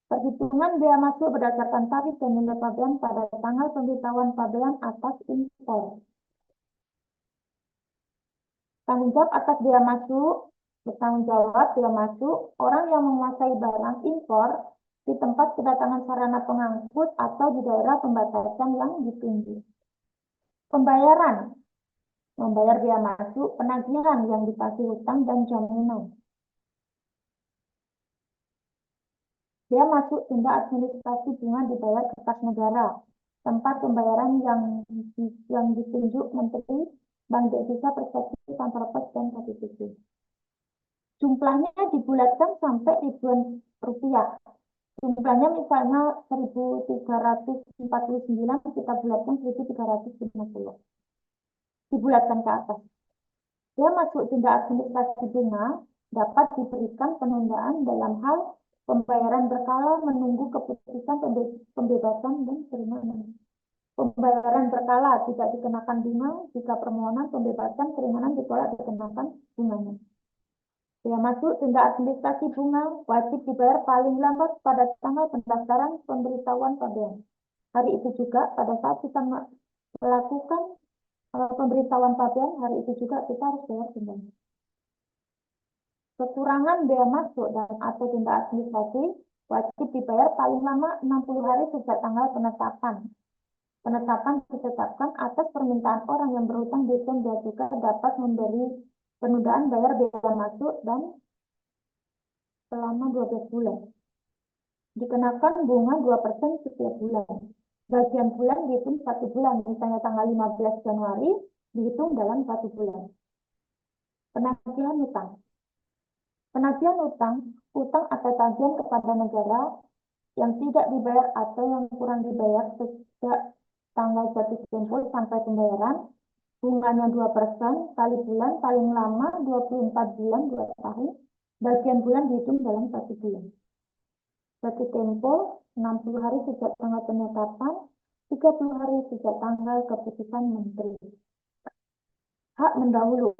D: Perhitungan bea masuk berdasarkan tarif dan nilai pabean pada tanggal pemberitahuan pabean atas impor. Tanggung jawab atas bea masuk, bertanggung jawab bea masuk orang yang menguasai barang impor di tempat kedatangan sarana pengangkut atau di daerah pembatasan yang ditunjuk. Pembayaran, membayar bea masuk, penagihan yang dikasih hutang dan jaminan. Bea masuk tindak administrasi bunga dibayar ke kas negara, tempat pembayaran yang ditunjuk Menteri Bank Devisa Perspektif Kantor Pos dan KTPC. Jumlahnya dibulatkan sampai ribuan rupiah. Jumlahnya misalnya 1.349, kita bulatkan 1.350. Dibulatkan ke atas. Bea masuk tindak administrasi bunga dapat diberikan penundaan dalam hal pembayaran berkala menunggu keputusan pembebasan dan keringanan. Pembayaran berkala tidak dikenakan bunga jika permohonan pembebasan keringanan ditolak dikenakan bunganya. Bea masuk tindak administrasi bunga wajib dibayar paling lambat pada tanggal pendaftaran pemberitahuan pabean. Hari itu juga pada saat kita melakukan pemberitahuan pabean, hari itu juga kita harus bayar dendanya. Kekurangan bea masuk dan atau tindak administrasi wajib dibayar paling lama 60 hari sejak tanggal penetapan. Penetapan ditetapkan atas permintaan orang yang berhutang Ditjen Bea Cukai dapat memberi penundaan bayar bea masuk dan selama 12 bulan. Dikenakan bunga 2% setiap bulan. Bagian bulan dihitung 1 bulan, misalnya tanggal 15 Januari dihitung dalam 1 bulan. Penagihan hutang. Penagihan utang atau tagihan kepada negara yang tidak dibayar atau yang kurang dibayar sejak tanggal jatuh tempo sampai pembayaran, bunganya 2% kali bulan, paling lama 24 bulan 2 tahun, bagian bulan dihitung dalam 1 bulan. Jatuh tempo 60 hari sejak tanggal penetapan, 30 hari sejak tanggal keputusan menteri. Hak mendahulu.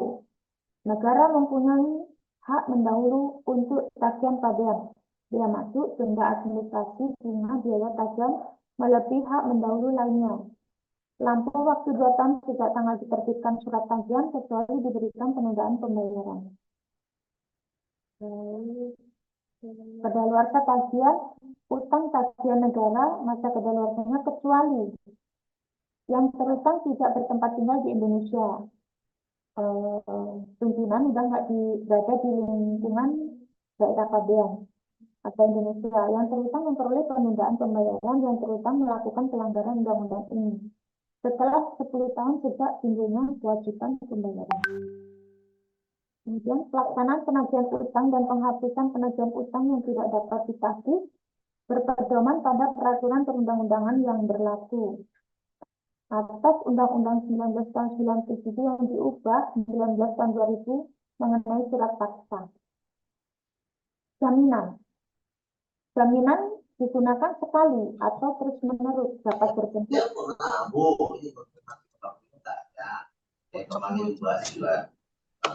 D: Negara mempunyai hak mendahulu untuk tagihan pabean, bea masuk, denda administrasi, bunga, biaya tagihan, melebihi hak mendahulu lainnya. Lampau waktu 2 tahun sejak tanggal diterbitkan surat tagihan kecuali diberikan penundaan pembayaran. Kedaluarsa tagihan, utang tagihan negara, masa kedaluarsanya kecuali yang terutang tidak bertempat tinggal di Indonesia. Pimpinan udah nggak berada di lingkungan daerah pabean atau Indonesia. Yang terutang memperoleh penundaan pembayaran yang terutang melakukan pelanggaran undang-undang ini setelah 10 tahun sejak timbulnya kewajiban pembayaran. Kemudian pelaksanaan penagihan utang dan penghapusan penagihan utang yang tidak dapat ditagih berpedoman pada peraturan perundang-undangan yang berlaku atas Undang-Undang 19 tahun 97 yang diubah 19 tahun 2000 mengenai surat paksa. Jaminan. Jaminan digunakan sekali atau terus-menerus dapat berbentuk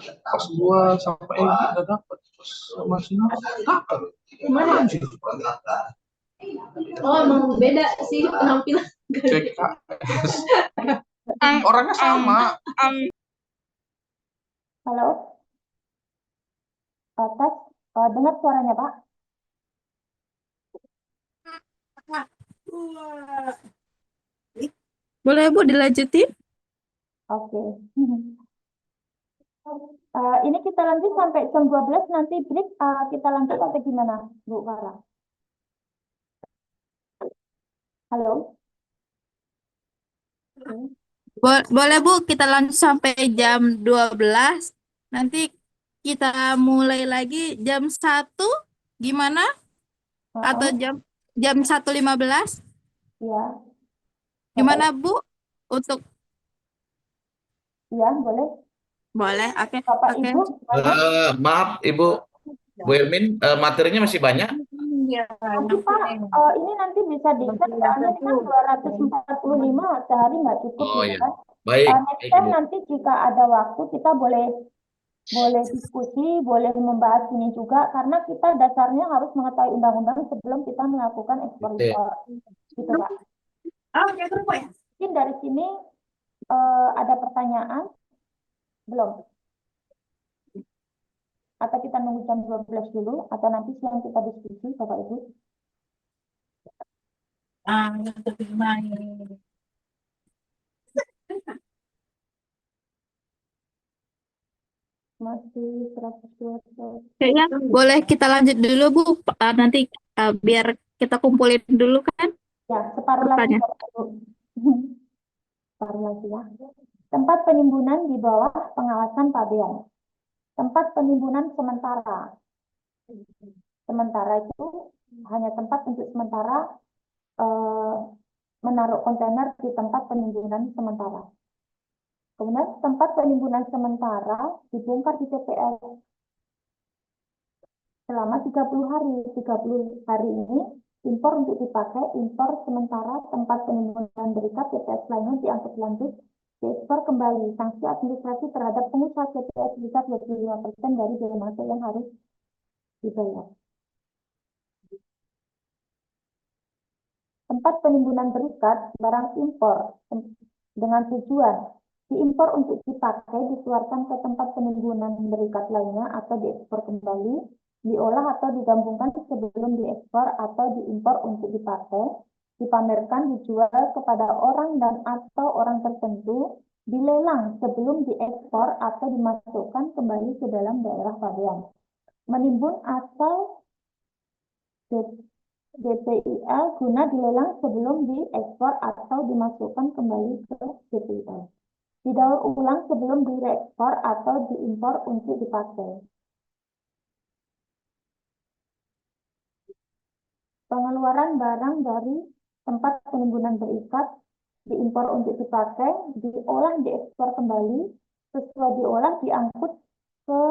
A: Pas gua sampai Egy nggak dapat, pas sama Sina dapat.
D: gimana?
C: Oh, emang beda sih penampilan.
A: CKS. Orangnya sama.
D: Halo? Tes, dengar suaranya Pak?
C: Boleh Bu dilanjutin?
D: Oke. Ini kita lanjut sampai jam 12 nanti break, kita lanjut atau gimana Bu Farah? Halo?
C: Boleh Bu, kita lanjut sampai jam 12. Nanti kita mulai lagi jam 1, gimana? Atau jam 1.15?
D: Ya.
C: Gimana Bu? Untuk
D: Ya, boleh.
C: boleh, oke.
D: Bapak
C: Oke.
D: Ibu, gimana?
B: Maaf Ibu Bu Elmin, materinya masih banyak.
D: Nanti Pak, ini nanti bisa di-share, soalnya ini kan 245 sehari nggak cukup
B: Oh
D: gitu
B: ya,
D: kan.
B: baik,
D: Next
B: baik
D: time
B: Ibu.
D: nanti jika ada waktu kita boleh diskusi, boleh membahas ini juga, karena kita dasarnya harus mengetahui undang-undang sebelum kita melakukan ekspor
B: Oke.
D: impor, gitu Pak.
C: Oke, ya.
D: Mungkin dari sini ada pertanyaan? Belum? Atau kita nunggu jam 12 dulu, atau nanti siang kita diskusi, Bapak Ibu? Masih 112.
C: Kayaknya boleh kita lanjut dulu Bu. Nanti biar kita kumpulin dulu kan.
D: Ya, separuh lagi,
C: Pertanyaan.
D: Bapak Ibu. Separuh lagi ya. Tempat penimbunan di bawah pengawasan Pabean. Tempat penimbunan sementara. Sementara itu hanya tempat untuk sementara menaruh kontainer di tempat penimbunan sementara. Kemudian tempat penimbunan sementara dibongkar di TPS selama 30 hari. 30 hari ini impor untuk dipakai, impor sementara tempat penimbunan berikat TPS lainnya diangkut lanjut, diekspor kembali. Sanksi administrasi terhadap pengusaha TPS bisa 25% dari biaya masuk yang harus dibayar. Tempat penimbunan berikat barang impor dengan tujuan diimpor untuk dipakai, dikeluarkan ke tempat penimbunan berikat lainnya atau diekspor kembali, diolah atau digabungkan sebelum diekspor atau diimpor untuk dipakai, dipamerkan, dijual kepada orang dan atau orang tertentu, dilelang sebelum diekspor atau dimasukkan kembali ke dalam daerah pabean. Menimbun asal DPIL guna dilelang sebelum diekspor atau dimasukkan kembali ke DPIL. Didaur ulang sebelum direekspor atau diimpor untuk dipakai. Pengeluaran barang dari tempat penimbunan berikat, diimpor untuk dipakai, diolah, diekspor kembali, sesuai diolah, diangkut ke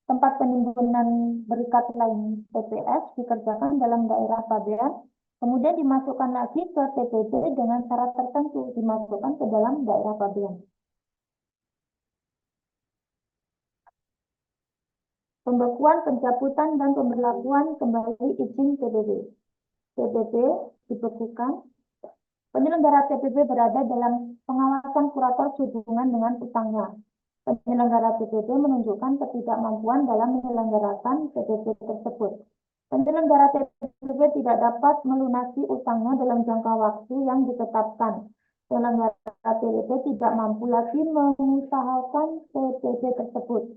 D: tempat penimbunan berikat lain TPS, dikerjakan dalam daerah pabean, kemudian dimasukkan lagi ke TPB dengan syarat tertentu, dimasukkan ke dalam daerah pabean. Pembekuan, pencabutan, dan pemberlakuan kembali izin TPB. TPB dibekukan. Penyelenggara TPB berada dalam pengawasan kurator sehubungan dengan utangnya. Penyelenggara TPB menunjukkan ketidakmampuan dalam menyelenggarakan TPB tersebut. Penyelenggara TPB tidak dapat melunasi utangnya dalam jangka waktu yang ditetapkan. Penyelenggara TPB tidak mampu lagi mengusahakan TPB tersebut.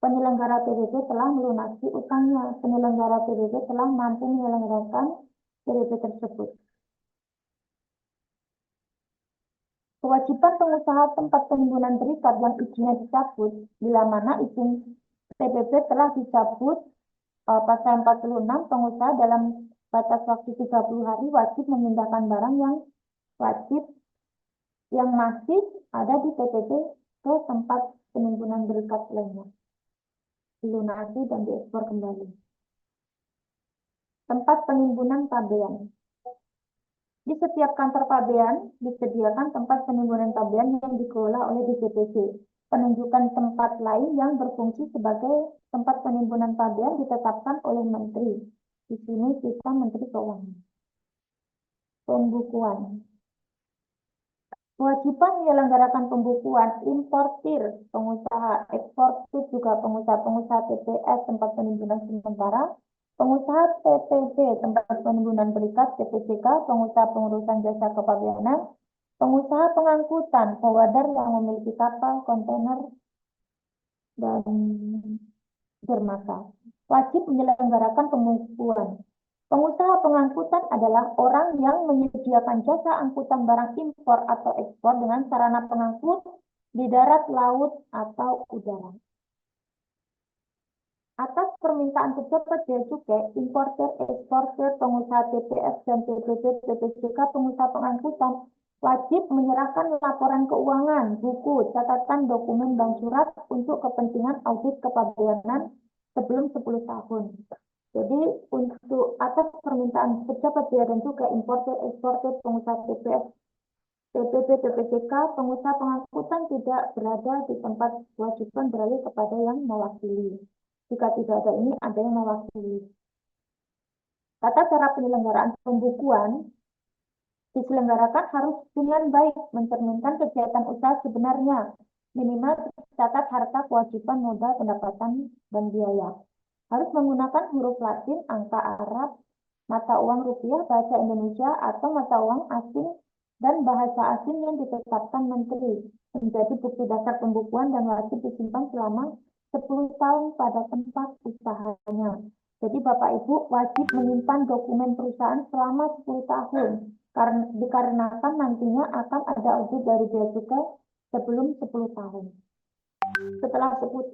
D: Penyelenggara TPB telah melunasi utangnya. Penyelenggara TPB telah mampu menyelenggarakan TPB tersebut. Kewajiban pengusaha tempat penimbunan berikat yang izinnya dicabut, bila mana izin TPB telah dicabut, pasal 46, pengusaha dalam batas waktu 30 hari wajib memindahkan barang yang masih ada di TPB ke tempat penimbunan berikat lainnya. Dilunasi dan diekspor kembali. tempat penimbunan pabean. Di setiap kantor pabean disediakan tempat penimbunan pabean yang dikelola oleh DJPC. Penunjukan tempat lain yang berfungsi sebagai tempat penimbunan pabean ditetapkan oleh Menteri. Di sini kita Menteri Keuangan. Pembukuan. Kewajiban menyelenggarakan pembukuan importir, pengusaha eksportir, juga pengusaha-pengusaha TPS tempat penimbunan sementara, pengusaha TPB tempat penimbunan berikat TPCK, pengusaha pengurusan jasa kepabeanan, pengusaha pengangkutan forwarder yang memiliki kapal, kontainer, dan dermaga wajib menyelenggarakan pembukuan. Pengusaha pengangkutan adalah orang yang menyediakan jasa angkutan barang impor atau ekspor dengan sarana pengangkut di darat, laut, atau udara. Atas permintaan pejabat bea cukai, importer, eksportir, pengusaha TPS dan TPB, TPCK, pengusaha pengangkutan wajib menyerahkan laporan keuangan, buku, catatan, dokumen, dan surat untuk kepentingan audit kepabeanan sebelum 10 tahun. Jadi untuk atas permintaan pejabat bea dan cukai, importer, eksportir, pengusaha TPS, TPB, TPCK, pengusaha pengangkutan tidak berada di tempat kewajiban beralih kepada yang mewakili. Jika tidak ada ini, ada yang mewakili. Tata cara penyelenggaraan pembukuan diselenggarakan harus dengan baik, mencerminkan kegiatan usaha sebenarnya, minimal tercatat harta, kewajiban, modal, pendapatan, dan biaya. Harus menggunakan huruf Latin, angka Arab, mata uang rupiah, bahasa Indonesia, atau mata uang asing dan bahasa asing yang ditetapkan Menteri, menjadi bukti dasar pembukuan dan wajib disimpan selama 10 tahun pada tempat usahanya. Jadi Bapak Ibu wajib menyimpan dokumen perusahaan selama 10 tahun, dikarenakan nantinya akan ada audit dari bea cukai sebelum 10 tahun. Setelah 10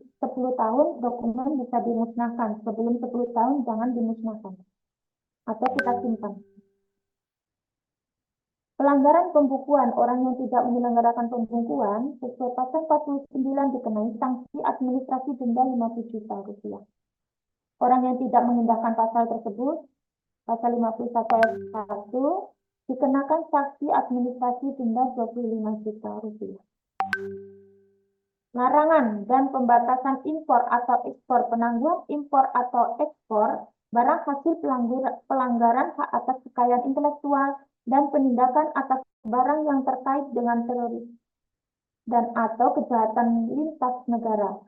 D: tahun dokumen bisa dimusnahkan, sebelum 10 tahun jangan dimusnahkan atau kita simpan. Pelanggaran pembukuan, orang yang tidak menyelenggarakan pembukuan sesuai pasal 49 dikenai sanksi administrasi denda 50 juta rupiah. Orang yang tidak mengindahkan pasal tersebut, pasal 51 ayat 1, dikenakan sanksi administrasi denda 25 juta rupiah. Larangan dan pembatasan impor atau ekspor, penangguhan impor atau ekspor barang hasil pelanggaran hak atas kekayaan intelektual dan penindakan atas barang yang terkait dengan teroris dan atau kejahatan lintas negara.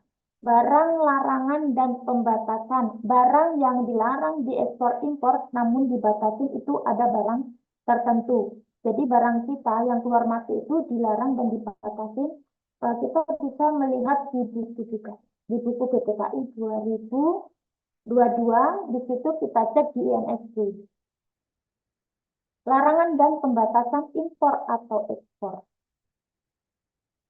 D: Barang larangan dan pembatasan, barang yang dilarang diekspor impor namun dibatasi itu ada barang tertentu. Jadi barang kita yang keluar masuk itu dilarang dan dibatasi. Kita bisa melihat di buku juga, di buku BPKI 2022, di situ kita cek di INSG. Larangan dan pembatasan impor atau ekspor.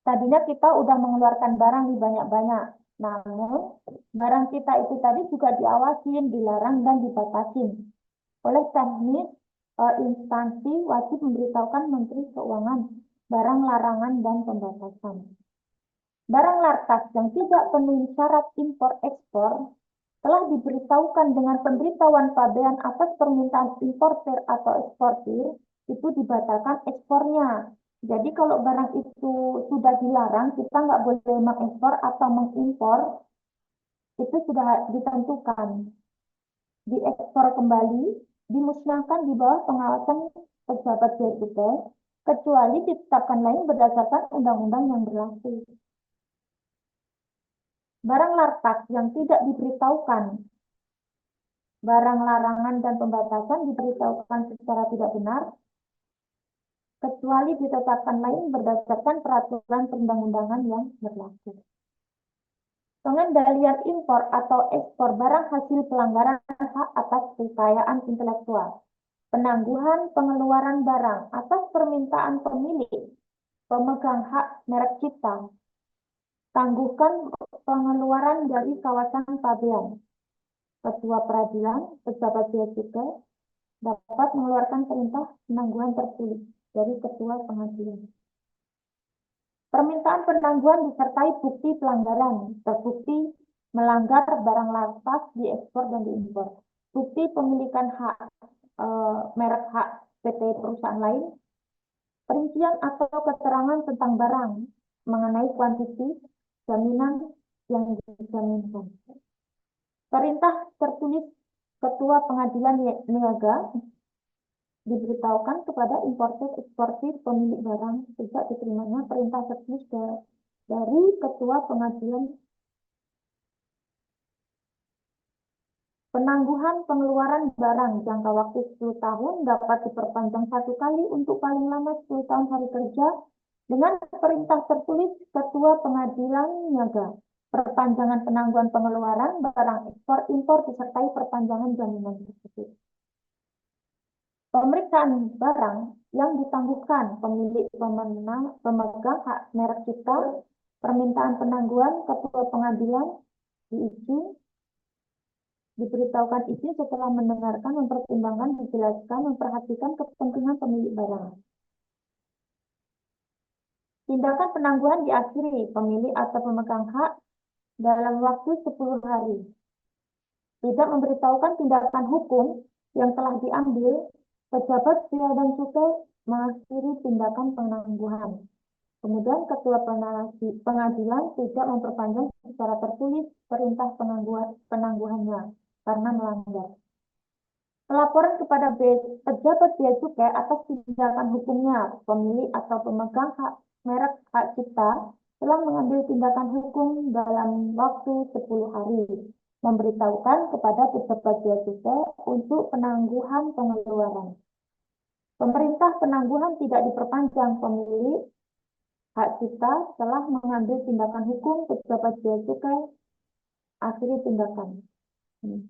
D: Tadinya kita udah mengeluarkan barang di banyak-banyak, namun barang kita itu tadi juga diawasin, dilarang dan dibatasin. Oleh teknis instansi wajib memberitahukan Menteri Keuangan barang larangan dan pembatasan. Barang lartas yang tidak penuhi syarat impor ekspor telah diberitahukan dengan pemberitahuan pabean atas permintaan importer atau eksportir, itu dibatalkan ekspornya. Jadi kalau barang itu sudah dilarang, kita nggak boleh mengekspor atau mengimpor, itu sudah ditentukan. Diekspor kembali, dimusnahkan di bawah pengawasan pejabat bea cukai, kecuali ditetapkan lain berdasarkan undang-undang yang berlaku. Barang lartas yang tidak diberitahukan, barang larangan dan pembatasan diberitahukan secara tidak benar, kecuali ditetapkan lain berdasarkan peraturan perundang-undangan yang berlaku. Pengendalian impor atau ekspor barang hasil pelanggaran hak atas kekayaan intelektual, penangguhan pengeluaran barang atas permintaan pemilik, pemegang hak merek cipta, tangguhkan pengeluaran dari kawasan pabean. Ketua peradilan, pejabat bea cukai dapat mengeluarkan perintah penangguhan tertulis dari ketua pengadilan. Permintaan penangguhan disertai bukti pelanggaran, terbukti melanggar barang lartas diekspor dan diimpor. bukti pemilikan hak merek hak PT perusahaan lain, perincian atau keterangan tentang barang mengenai kuantiti jaminan yang dijaminkan. Perintah tertulis Ketua Pengadilan Niaga diberitahukan kepada importir-eksportir pemilik barang sejak diterimanya perintah tertulis dari Ketua Pengadilan. Penangguhan pengeluaran barang jangka waktu 10 tahun dapat diperpanjang 1 kali untuk paling lama 10 tahun hari kerja dengan perintah tertulis Ketua Pengadilan Niaga. Perpanjangan penangguhan pengeluaran barang ekspor impor disertai perpanjangan jaminan tersebut. Pemeriksaan barang yang ditangguhkan pemilik pemegang hak merek cipta, permintaan penangguhan Ketua Pengadilan diberitahukan izin setelah mendengarkan, mempertimbangkan, menjelaskan, memperhatikan kepentingan pemilik barang. Tindakan penangguhan diakhiri pemilik atau pemegang hak dalam waktu 10 hari. Tidak memberitahukan tindakan hukum yang telah diambil, pejabat bea dan cukai mengakhiri tindakan penangguhan. Kemudian Ketua Pengadilan tidak memperpanjang secara tertulis perintah penangguhannya karena melanggar. Pelaporan kepada pejabat bea cukai atas tindakan hukumnya, pemilik atau pemegang hak merek hak cipta telah mengambil tindakan hukum dalam waktu 10 hari, memberitahukan kepada pejabat bea cukai untuk penangguhan pengeluaran. Pemerintah penangguhan tidak diperpanjang, pemilik hak cipta telah mengambil tindakan hukum, pejabat bea cukai akhiri tindakan.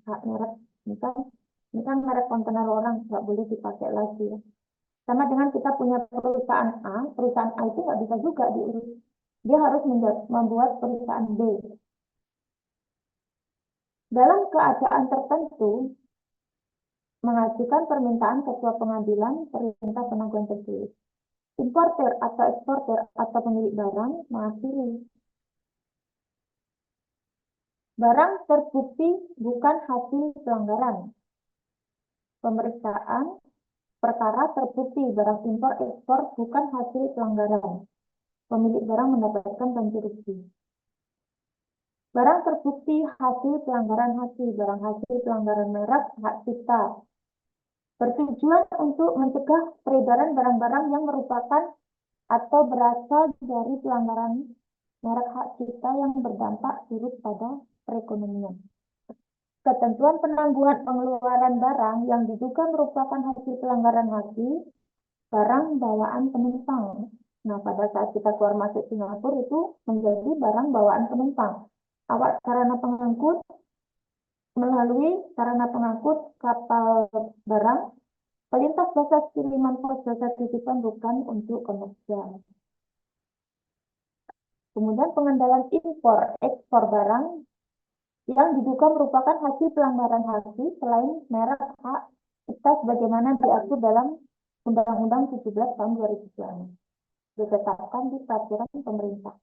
D: Hak merek, ini kan merek kontainer orang, nggak boleh dipakai lagi. Sama dengan kita punya perusahaan A itu nggak bisa juga diurus. Dia harus membuat perusahaan B. Dalam keadaan tertentu, mengajukan permintaan Ketua Pengadilan perintah penangguhan tertulis. Importer atau eksporter atau pemilik barang mengakhiri. Barang terbukti bukan hasil pelanggaran. Pemeriksaan perkara terbukti barang impor ekspor bukan hasil pelanggaran. Pemilik barang mendapatkan ganti rugi. Barang terbukti hasil pelanggaran barang hasil pelanggaran merek hak cipta. Bertujuan untuk mencegah peredaran barang-barang yang merupakan atau berasal dari pelanggaran merek hak cipta yang berdampak buruk pada perekonomian. Ketentuan penangguhan pengeluaran barang yang diduga merupakan hasil pelanggaran haki, barang bawaan penumpang. Nah, pada saat kita keluar masuk Singapura itu menjadi barang bawaan penumpang. Awak sarana pengangkut melalui sarana pengangkut kapal barang, pelintas jasa kiriman pos jasa titipan bukan untuk komersial. Kemudian pengendalian impor ekspor barang yang diduga merupakan hasil pelanggaran haki selain merek hak cipta sebagaimana diatur dalam Undang-Undang 17 tahun 2009 ditetapkan di peraturan pemerintah.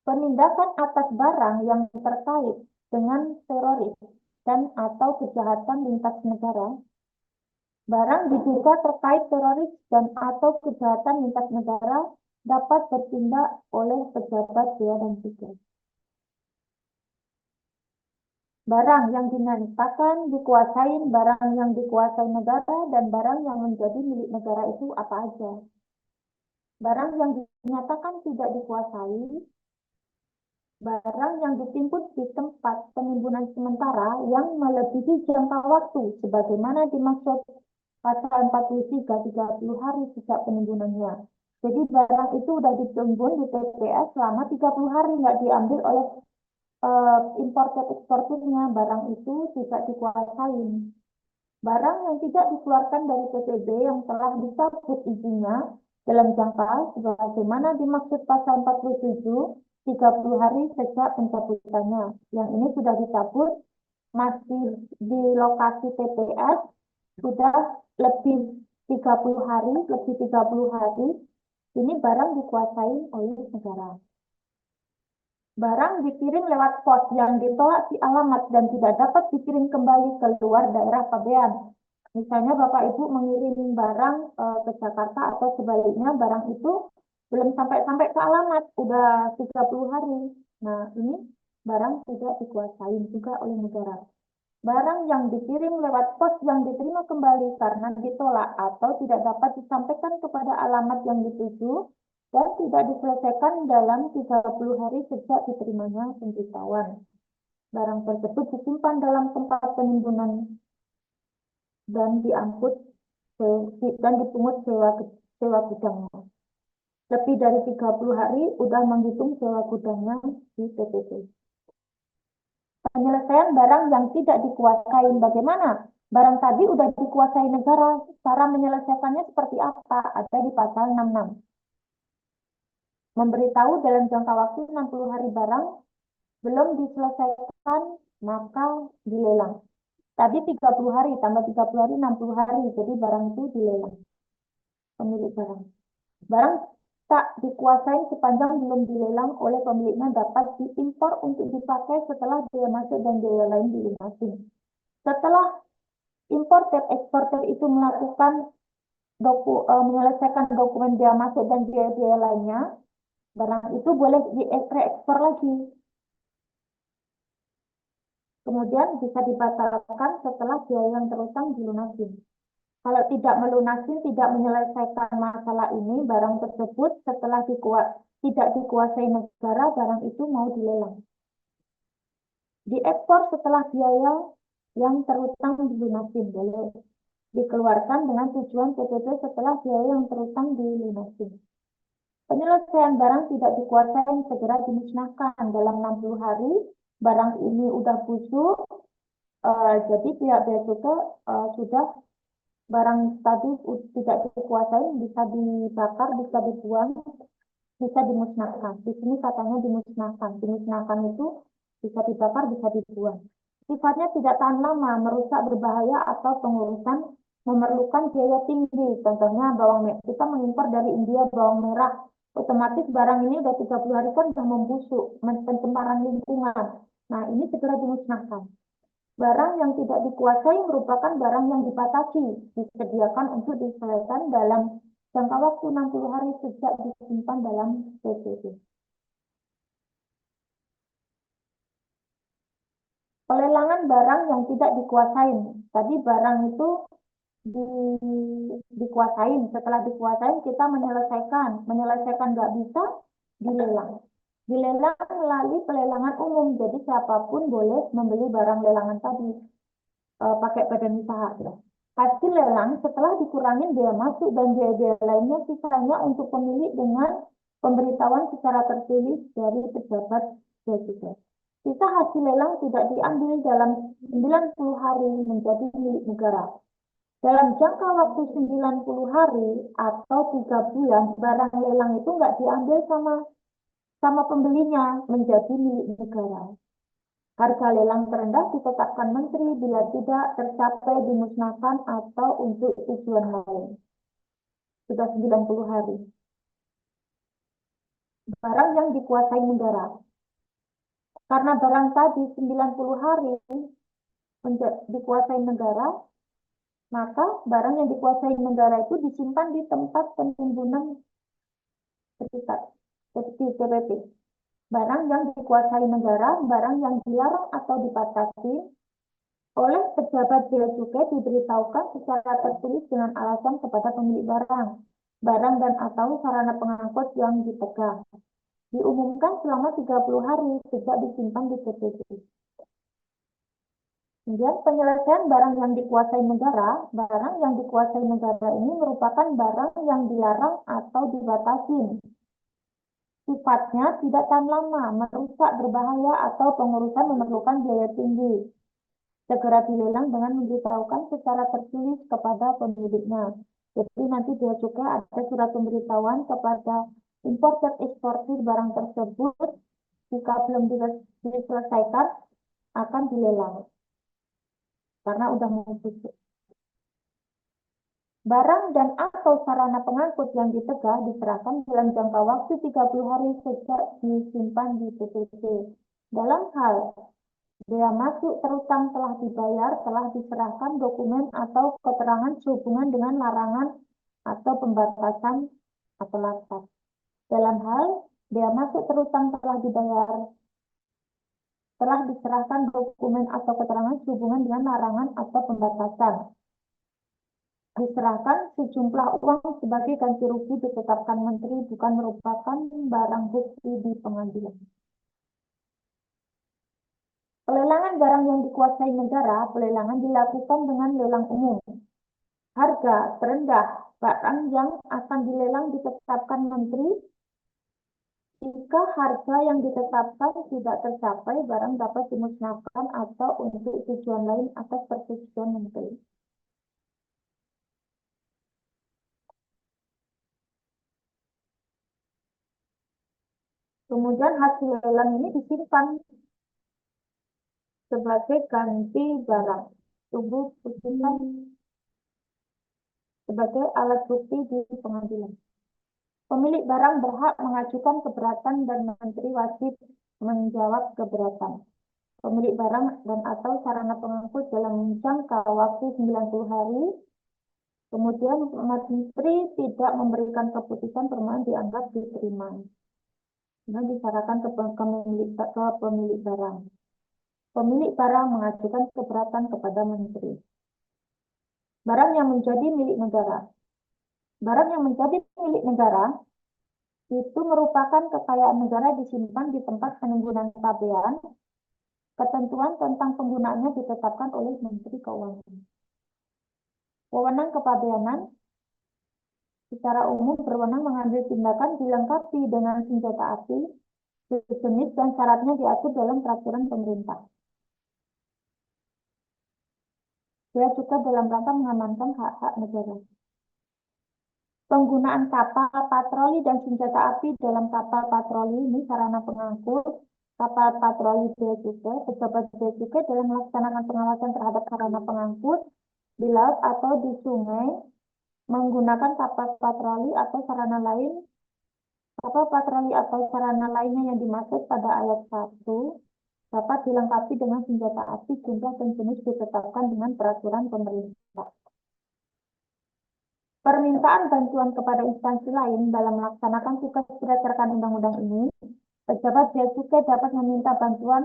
D: Penindakan atas barang yang terkait dengan teroris dan atau kejahatan lintas negara. Barang diduga terkait teroris dan atau kejahatan lintas negara dapat bertindak oleh pejabat bea dan cukai. Barang yang dinyatakan dikuasai, barang yang dikuasai negara, dan barang yang menjadi milik negara itu apa aja. Barang yang dinyatakan tidak dikuasai, barang yang ditimbun di tempat penimbunan sementara yang melebihi jangka waktu sebagaimana dimaksud pasal 43 30 hari sejak penimbunannya. Jadi barang itu sudah ditimbun di TPS selama 30 hari nggak diambil oleh importer-eksportirnya, barang itu tidak dikuasai. Barang yang tidak dikeluarkan dari PPB yang telah dicabut izinnya dalam jangka sebagaimana dimaksud pasal 47 30 hari sejak pencabutannya. Yang ini sudah dicabut, masih di lokasi TPS sudah lebih 30 hari, lebih 30 hari, ini barang dikuasai oleh negara. Barang dikirim lewat pos yang ditolak si alamat dan tidak dapat dikirim kembali keluar daerah pabean. Misalnya Bapak Ibu mengirim barang ke Jakarta atau sebaliknya, barang itu belum sampai ke alamat, udah 30 hari. Nah, ini barang tidak dikuasai juga oleh negara. Barang yang dikirim lewat pos yang diterima kembali karena ditolak atau tidak dapat disampaikan kepada alamat yang dituju dan tidak diselesaikan dalam 30 hari sejak diterimanya pemberitahuan. Barang tersebut disimpan dalam tempat penimbunan dan dan dipungut sewa gudangnya. Lebih dari 30 hari udah menghitung sewa gudangnya di PPT. Penyelesaian barang yang tidak dikuasai bagaimana? Barang tadi udah dikuasai negara, cara menyelesaikannya seperti apa? Ada di pasal 66. Memberitahu dalam jangka waktu 60 hari barang belum diselesaikan, maka dilelang. Tadi 30 hari, tambah 30 hari, 60 hari. Jadi barang itu dilelang. Pemilik barang. Barang tak dikuasai sepanjang belum dilelang oleh pemiliknya dapat diimpor untuk dipakai setelah biaya masuk dan biaya lain dilunasi. Setelah importer eksporter itu melakukan menyelesaikan dokumen biaya masuk dan biaya lainnya, barang itu boleh diekspor lagi. Kemudian bisa dibatalkan setelah biaya yang terutang dilunasi. Kalau tidak melunasi, tidak menyelesaikan masalah ini, barang tersebut setelah tidak dikuasai negara, barang itu mau dilelang. Diekspor setelah biaya yang terutang dilunasi, boleh dikeluarkan dengan tujuan PPT setelah biaya yang terutang dilunasi. Penyelesaian barang tidak dikuasai segera dimusnahkan dalam 60 hari. Barang ini udah busuk, jadi pihak bea cukai sudah barang tadi tidak dikuasai, bisa dibakar, bisa dibuang, bisa dimusnahkan. Di sini katanya dimusnahkan. Dimusnahkan itu bisa dibakar, bisa dibuang. Sifatnya tidak tahan lama, merusak, berbahaya, atau pengurusan memerlukan biaya tinggi. Contohnya bawang merah. Kita mengimpor dari India bawang merah. Otomatis barang ini udah 30 hari kan sudah membusuk, pencemaran lingkungan. Nah, ini segera dimusnahkan. Barang yang tidak dikuasai merupakan barang yang dibatasi, disediakan untuk diselesaikan dalam jangka waktu 60 hari sejak disimpan dalam PPT. Pelelangan barang yang tidak dikuasai. Tadi barang itu dikuasai. Setelah dikuasai kita menyelesaikan nggak bisa, dilelang. Dilelang melalui pelelangan umum, jadi siapapun boleh membeli barang lelangan tadi pakai badan usaha. Hasil lelang setelah dikurangi biaya masuk dan biaya lainnya sisanya untuk pemilik dengan pemberitahuan secara tertulis dari pejabat bea cukai. Sisa hasil lelang tidak diambil dalam 90 hari menjadi milik negara. Dalam jangka waktu 90 hari atau 3 bulan, barang lelang itu nggak diambil sama pembelinya, menjadi milik negara. Harga lelang terendah ditetapkan menteri, bila tidak tercapai dimusnahkan atau untuk tujuan lain. Sudah 90 hari. Barang yang dikuasai negara. Karena barang tadi 90 hari dikuasai negara, maka barang yang dikuasai negara itu disimpan di tempat penimbunan seperti TPP. Barang yang dikuasai negara, barang yang dilarang atau dibatasi oleh pejabat bea cukai diberitahukan secara tertulis dengan alasan kepada pemilik barang dan atau sarana pengangkut yang dipegang. Diumumkan selama 30 hari sejak disimpan di TPP. Kemudian penyelesaian barang yang dikuasai negara. Barang yang dikuasai negara ini merupakan barang yang dilarang atau dibatasi. Sifatnya tidak tahan lama, merusak, berbahaya, atau pengurusan memerlukan biaya tinggi. Segera dilelang dengan memberitahukan secara tertulis kepada pemiliknya. Jadi nanti bea cukai ada surat pemberitahuan kepada importer eksportir barang tersebut. Jika belum diselesaikan, akan dilelang. Karena udah membusuk. Barang dan atau sarana pengangkut yang ditegah diserahkan dalam jangka waktu 30 hari sejak disimpan di PPT. Dalam hal bea masuk terutang telah dibayar, telah diserahkan dokumen atau keterangan sehubungan dengan larangan atau pembatasan atau lapas. Dalam hal bea masuk terutang telah dibayar, telah diserahkan dokumen atau keterangan sehubungan dengan larangan atau pembatasan. Diserahkan sejumlah uang sebagai ganti rugi ditetapkan menteri bukan merupakan barang bukti di pengadilan. Pelelangan barang yang dikuasai negara, pelelangan dilakukan dengan lelang umum. Harga terendah barang yang akan dilelang ditetapkan menteri. Jika harga yang ditetapkan tidak tercapai, barang dapat dimusnahkan atau untuk tujuan lain atas persetujuan menteri. Kemudian hasil lelang ini disimpan sebagai ganti barang. Tunggu putusan sebagai alat bukti di pengadilan. Pemilik barang berhak mengajukan keberatan dan menteri wajib menjawab keberatan. Pemilik barang dan atau sarana pengangkut dalam jangka waktu 90 hari. Kemudian menteri tidak memberikan keputusan, permohonan dianggap diterima. Nah, disyaratkan ke pemilik barang. Pemilik barang mengajukan keberatan kepada menteri. Barang yang menjadi milik negara. Barang yang menjadi milik negara itu merupakan kekayaan negara disimpan di tempat penimbunan pabean. Ketentuan tentang penggunaannya ditetapkan oleh Menteri Keuangan. Wewenang kepabeanan secara umum berwenang mengambil tindakan dilengkapi dengan senjata api, jenis dan syaratnya diatur dalam peraturan pemerintah. Dia juga dalam rangka mengamankan hak-hak negara. Penggunaan kapal patroli dan senjata api dalam kapal patroli ini sarana pengangkut, kapal patroli bea cukai, pejabat bea cukai dalam melaksanakan pengawasan terhadap sarana pengangkut di laut atau di sungai, menggunakan kapal patroli atau sarana lain. Kapal patroli atau sarana lainnya yang dimaksud pada ayat 1 dapat dilengkapi dengan senjata api, jumlah dan jenis ditetapkan dengan peraturan pemerintah. Permintaan bantuan kepada instansi lain dalam melaksanakan tugas berdasarkan undang-undang ini, pejabat bea cukai dapat meminta bantuan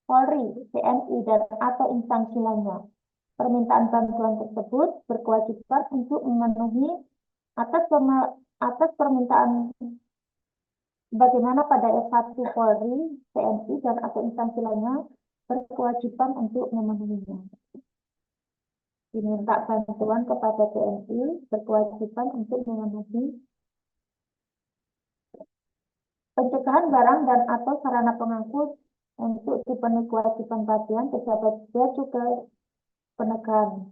D: Polri, TNI, dan atau instansi lainnya. Permintaan bantuan tersebut berkewajiban untuk memenuhi atas permintaan bagaimana pada ayat 1 Polri, TNI, dan atau instansi lainnya berkewajiban untuk memenuhinya. Diminta bantuan kepada TNI berkewajiban untuk memenuhi pencegahan barang dan atau sarana pengangkut untuk dipenuhi kewajiban bagian pejabat bea cukai penegahan.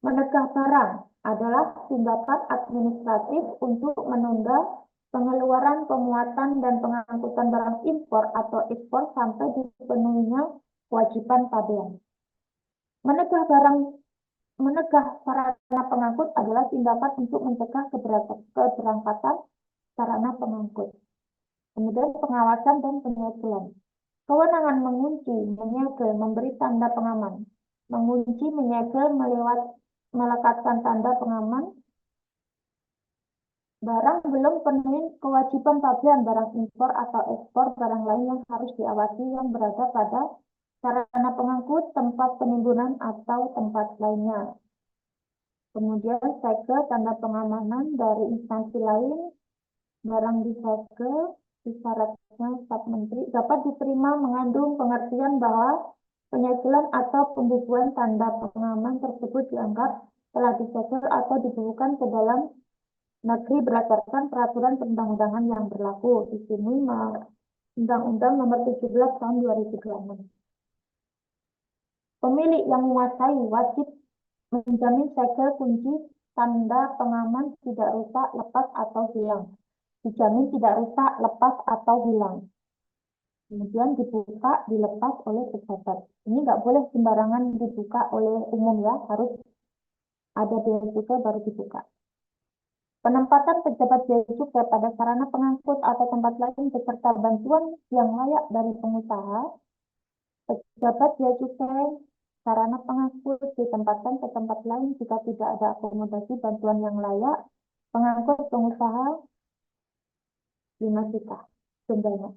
D: Menegah barang adalah tindakan administratif untuk menunda pengeluaran, pemuatan, dan pengangkutan barang impor atau ekspor sampai dipenuhinya kewajiban pabean. Menegah sarana pengangkut adalah tindakan untuk mencegah keberangkatan sarana pengangkut. Kemudian pengawasan dan penyegelan. Kewenangan mengunci, menyegel, memberi tanda pengaman. Mengunci, menyegel, melekatkan tanda pengaman. Barang belum penuhi kewajiban pabean, barang impor atau ekspor, barang lain yang harus diawasi yang berada pada sarana pengangkut, tempat penimbunan atau tempat lainnya. Kemudian segel, tanda pengamanan dari instansi lain, barang disegel, syaratnya staf menteri dapat diterima mengandung pengertian bahwa penyegelan atau pembukuan tanda pengaman tersebut dianggap telah disegel atau dibukukan ke dalam negeri berdasarkan peraturan perundang-undangan yang berlaku. Di sini Undang-Undang Nomor 17 Tahun 2006. Pemilik yang menguasai wajib menjamin segel kunci tanda pengaman tidak rusak, lepas atau hilang. Dijamin tidak rusak, lepas atau hilang. Kemudian dibuka, dilepas oleh pejabat. Ini nggak boleh sembarangan dibuka oleh umum ya, harus ada bea cukai baru dibuka. Penempatan pejabat bea cukai pada sarana pengangkut atau tempat lain beserta bantuan yang layak dari pengusaha. Pejabat bea cukai sarana pengangkut ditempatkan ke tempat lain jika tidak ada akomodasi bantuan yang layak. Pengangkut pengusaha 5 juta dendanya.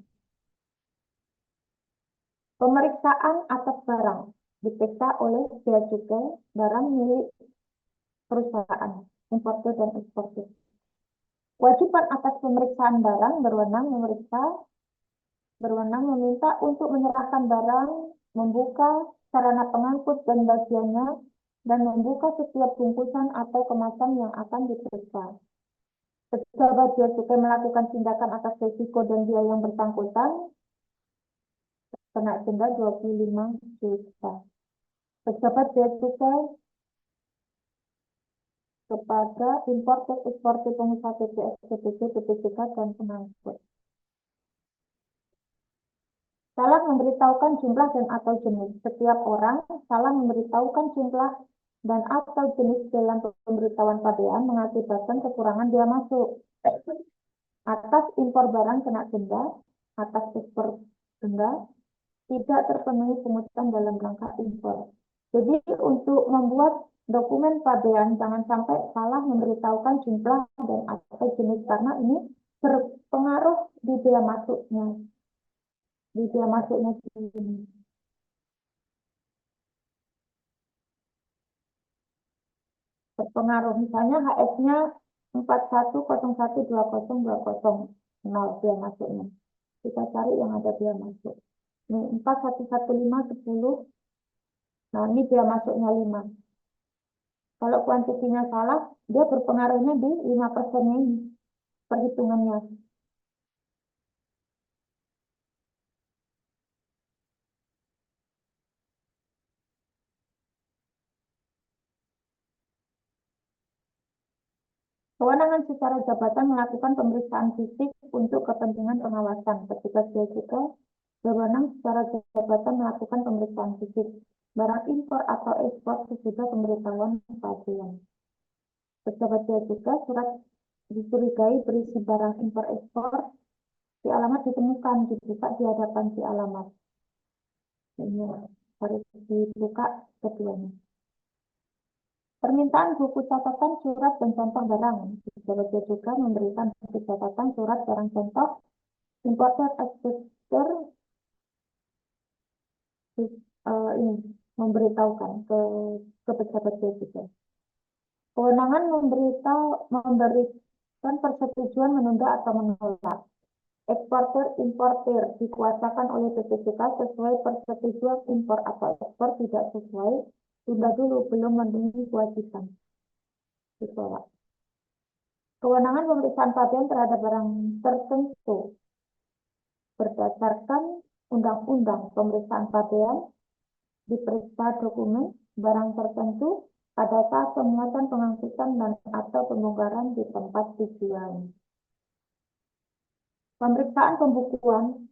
D: Pemeriksaan atas barang diperiksa oleh bea cukai barang milik perusahaan, importer dan eksportir. Kewajiban atas pemeriksaan barang berwenang meminta untuk menyerahkan barang, membuka sarana pengangkut dan bagiannya, dan membuka setiap bungkusan atau kemasan yang akan diperiksa. Pejabat bea cukai melakukan tindakan atas risiko dan biaya yang bersangkutan, kena denda 25 juta. Pejabat bea cukai kepada importer, eksportir, pengusaha TPS, TPC, TPCK, dan pengangkut. Salah memberitahukan jumlah dan atau jenis. Setiap orang salah memberitahukan jumlah dan atau jenis dalam pemberitahuan pabean mengakibatkan kekurangan biaya masuk. Atas impor barang kena denda, atas ekspor denda, tidak terpenuhi pungutan dalam rangka impor. Jadi untuk membuat dokumen pabean jangan sampai salah memberitahukan jumlah dan atau jenis karena ini berpengaruh di biaya masuknya. Di biaya masuknya sini. Berpengaruh misalnya HS-nya 41012020 biaya masuknya. Kita cari yang ada biaya masuk. Ini 411510. Nah, ini biaya masuknya 5. Kalau kuantitinya salah, dia berpengaruhnya di 5% ini perhitungannya. Kewenangan secara jabatan melakukan pemeriksaan fisik untuk kepentingan pengawasan. Petugas bea cukai berwenang secara jabatan melakukan pemeriksaan fisik barang impor atau ekspor sesudah pemberitahuan pabean. Pejabat bea cukai surat dicurigai berisi barang impor ekspor si alamat ditemukan dibuka di hadapan si alamat. Ini harus dibuka keduanya. Permintaan buku catatan surat dan contoh barang. Pejabat bea cukai memberikan buku catatan surat barang contoh importer eksportir ini memberitahukan ke pejabat bea cukai. Kewenangan memberikan persetujuan menunda atau menolak. Eksportir importir dikuasakan oleh PPCK sesuai persetujuan impor atau ekspor tidak sesuai, tunda dulu belum memenuhi kewajiban. Ditolak. Kewenangan pemeriksaan pabean terhadap barang tertentu berdasarkan undang-undang pemeriksaan pabean diperiksa dokumen barang tertentu pada saat pemuatan, pengangkutan, dan atau pembongkaran di tempat tujuan. Pemeriksaan pembukuan.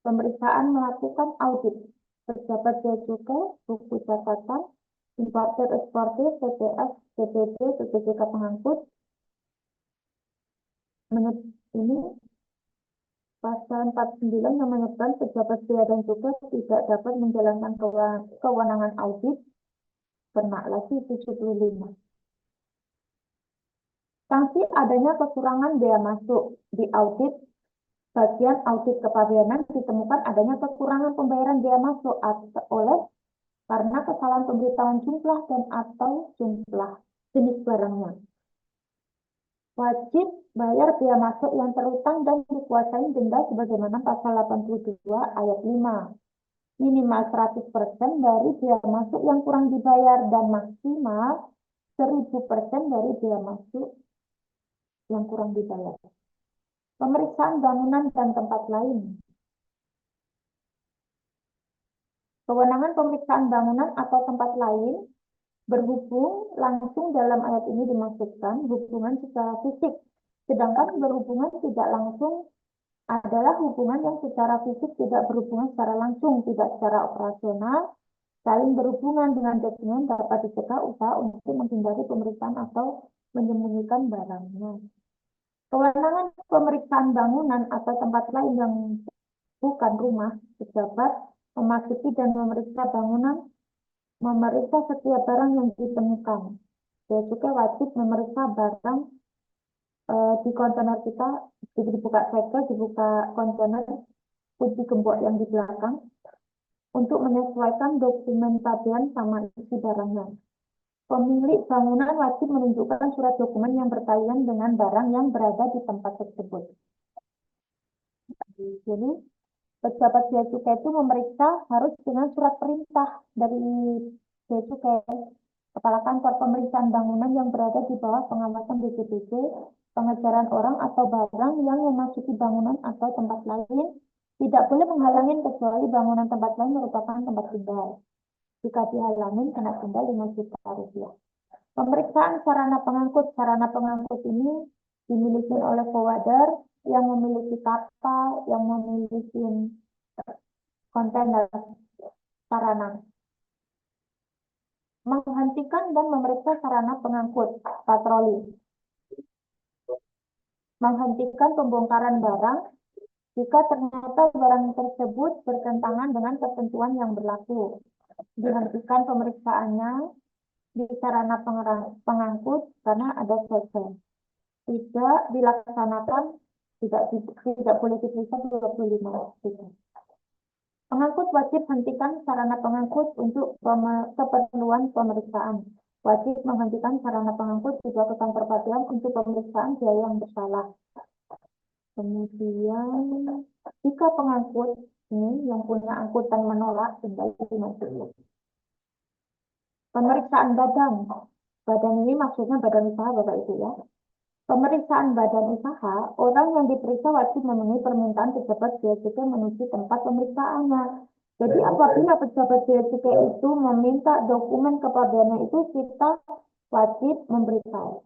D: Pemeriksaan melakukan audit. Pejabat bea cukai, buku catatan, importer, eksportir, TPS, TPP, TPCK pengangkut. Ini pasal 49 yang menyebutkan pejabat bea dan cukai tidak dapat menjalankan kewenangan audit. Kena lagi 75. Sanksi adanya kekurangan bea masuk di audit. Bagian audit kepabeanan ditemukan adanya kekurangan pembayaran bea masuk karena kesalahan pemberitahuan jumlah dan atau jumlah jenis barangnya. Wajib bayar bea masuk yang terutang dan dikuasai denda sebagaimana pasal 82 ayat 5. Minimal 100% dari bea masuk yang kurang dibayar dan maksimal 1000% dari bea masuk yang kurang dibayar. Pemeriksaan bangunan dan tempat lain. Kewenangan pemeriksaan bangunan atau tempat lain berhubung langsung dalam ayat ini dimaksudkan hubungan secara fisik. Sedangkan berhubungan tidak langsung adalah hubungan yang secara fisik tidak berhubungan secara langsung, tidak secara operasional, saling berhubungan dengan dokumen dapat dicegah usaha untuk menghindari pemeriksaan atau menyembunyikan barangnya. Kewenangan pemeriksaan bangunan atau tempat lain yang bukan rumah, pejabat memasuki dan memeriksa bangunan, memeriksa setiap barang yang ditemukan. Bea Cukai wajib memeriksa barang di kontainer kita, dibuka segel, dibuka kontainer, kunci gembok yang di belakang, untuk menyesuaikan dokumen pabean sama isi barangnya. Pemilik bangunan wajib menunjukkan surat dokumen yang bertalian dengan barang yang berada di tempat tersebut. Jadi, pejabat bea cukai itu memeriksa harus dengan surat perintah dari bea cukai. Kepala kantor pemeriksaan bangunan yang berada di bawah pengawasan BPJS, pengejaran orang atau barang yang memasuki bangunan atau tempat lain tidak boleh menghalangi kecuali bangunan tempat lain merupakan tempat tinggal. Jika dihalangi, kena denda 5 juta rupiah. Pemeriksaan sarana pengangkut. Sarana pengangkut ini dimiliki oleh forwarder yang memiliki kapal, yang memiliki kontainer sarana. Menghentikan dan memeriksa sarana pengangkut, patroli. Menghentikan pembongkaran barang jika ternyata barang tersebut bertentangan dengan ketentuan yang berlaku. Dihentikan pemeriksaannya di sarana pengangkut karena ada segel. Tidak dilaksanakan, tidak boleh diperiksa 25 detik. Pengangkut wajib hentikan sarana pengangkut untuk keperluan pemeriksaan. Wajib menghentikan sarana pengangkut juga ke kantor pabean untuk pemeriksaan biaya yang bersalah. Kemudian, jika pengangkut ini yang punya angkutan menolak, denda 5 juta. Pemeriksaan badan. Badan ini maksudnya badan usaha, Bapak Ibu ya. Pemeriksaan badan usaha, orang yang diperiksa wajib memenuhi permintaan pejabat bea cukai menuju tempat pemeriksaannya. Jadi apabila pejabat bea cukai itu meminta dokumen kepabeannya itu, kita wajib memberitahu.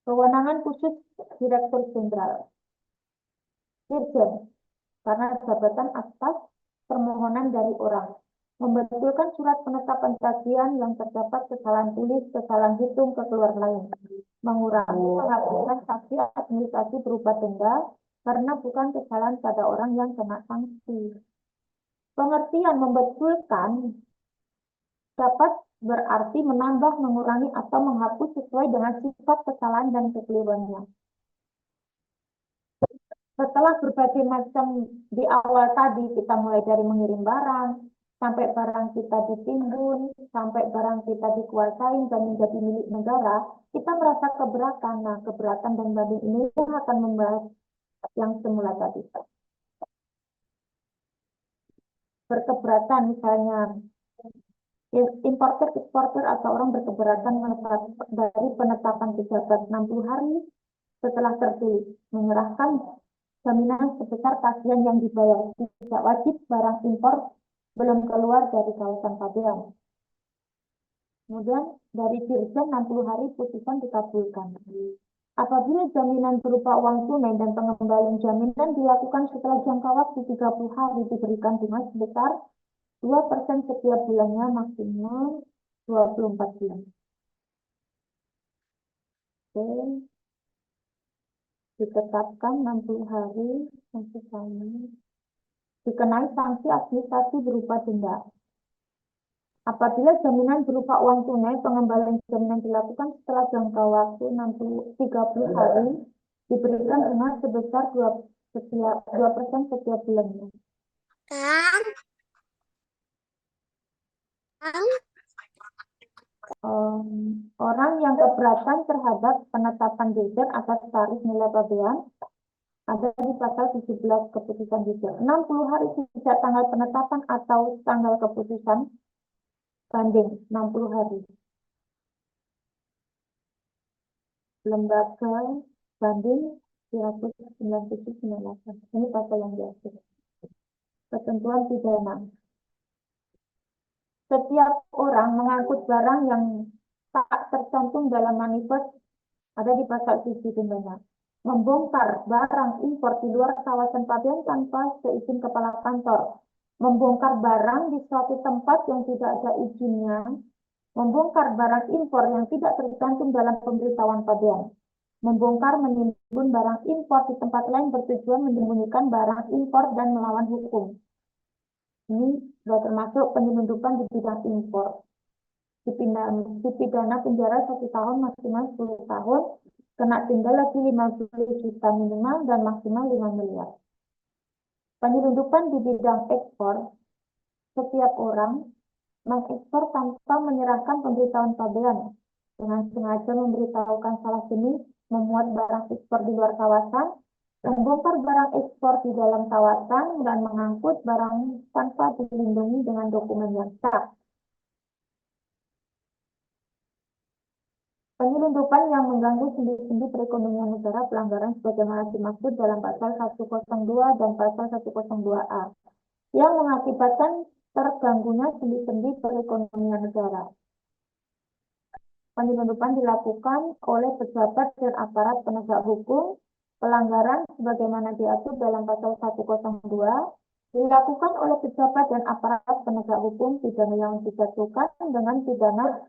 D: Kewenangan khusus Direktur Jenderal. Dirjen, karena jabatan atas permohonan dari orang. Membetulkan surat penetapan tagihan yang terdapat kesalahan tulis, kesalahan hitung, kekeluar lain. Mengurangi penghapuskan sanksi administrasi berupa denda karena bukan kesalahan pada orang yang kena sanksi. Pengertian membetulkan dapat berarti menambah, mengurangi, atau menghapus sesuai dengan sifat kesalahan dan kekeliruannya. Setelah berbagai macam di awal tadi, kita mulai dari mengirim barang, sampai barang kita ditimbun, sampai barang kita dikuasai dan menjadi milik negara, kita merasa keberatan. Nah, keberatan dan banding ini akan membahas yang semula tadi. Berkeberatan misalnya, importer, eksporter atau orang berkeberatan dari penetapan pejabat 60 hari setelah tertulis, menyerahkan jaminan sebesar tagihan yang dibayar. Tidak wajib barang impor belum keluar dari kawasan pabean. Kemudian dari Dirjen 60 hari putusan dikabulkan. Apabila jaminan berupa uang tunai dan pengembalian jaminan dilakukan setelah jangka waktu 30 hari, diberikan bunga sebesar 2% setiap bulannya, maksimal 24 bulan. Oke. Ditetapkan 60 hari sampai sama. Dikenai sanksi administrasi berupa denda. Apabila jaminan berupa uang tunai, pengembalian jaminan dilakukan setelah jangka waktu 30 hari, diberikan bunga sebesar 2% setiap bulannya. Orang yang keberatan terhadap penetapan dirjen atas tarif nilai pabean ada di pasal 17 keputusan dirjen. 60 hari sejak tanggal penetapan atau tanggal keputusan banding 60 hari. Lembaga banding 19798. Ini pasal yang diatur. Ketentuan pidana. Setiap orang mengangkut barang yang tak tercantum dalam manifest ada di pasal 7 dendanya. Membongkar barang impor di luar kawasan pabean tanpa seizin kepala kantor membongkar barang di suatu tempat yang tidak ada izinnya, membongkar barang impor yang tidak tercantum dalam pemberitahuan pabean, membongkar menimbun barang impor di tempat lain bertujuan menyembunyikan barang impor dan melawan hukum. Ini sudah termasuk penyelundupan di bidang impor. Dipidana penjara 1 tahun maksimal 10 tahun, kena denda lagi 50 juta minimal dan maksimal 5 miliar. Penyelundupan di bidang ekspor, setiap orang mengekspor tanpa menyerahkan pemberitahuan pabean, dengan sengaja memberitahukan salah jenis, memuat barang ekspor di luar kawasan, membongkar barang ekspor di dalam kawasan, dan mengangkut barang tanpa dilindungi dengan dokumen yang sah. Penyelundupan yang mengganggu sendi-sendi perekonomian negara, pelanggaran sebagaimana dimaksud dalam pasal 102 dan pasal 102A, yang mengakibatkan terganggunya sendi-sendi perekonomian negara. Penyelundupan dilakukan oleh pejabat dan aparat penegak hukum. Pelanggaran sebagaimana diatur dalam pasal 102 dilakukan oleh pejabat dan aparat penegak hukum, pidana yang dijatuhkan dengan pidana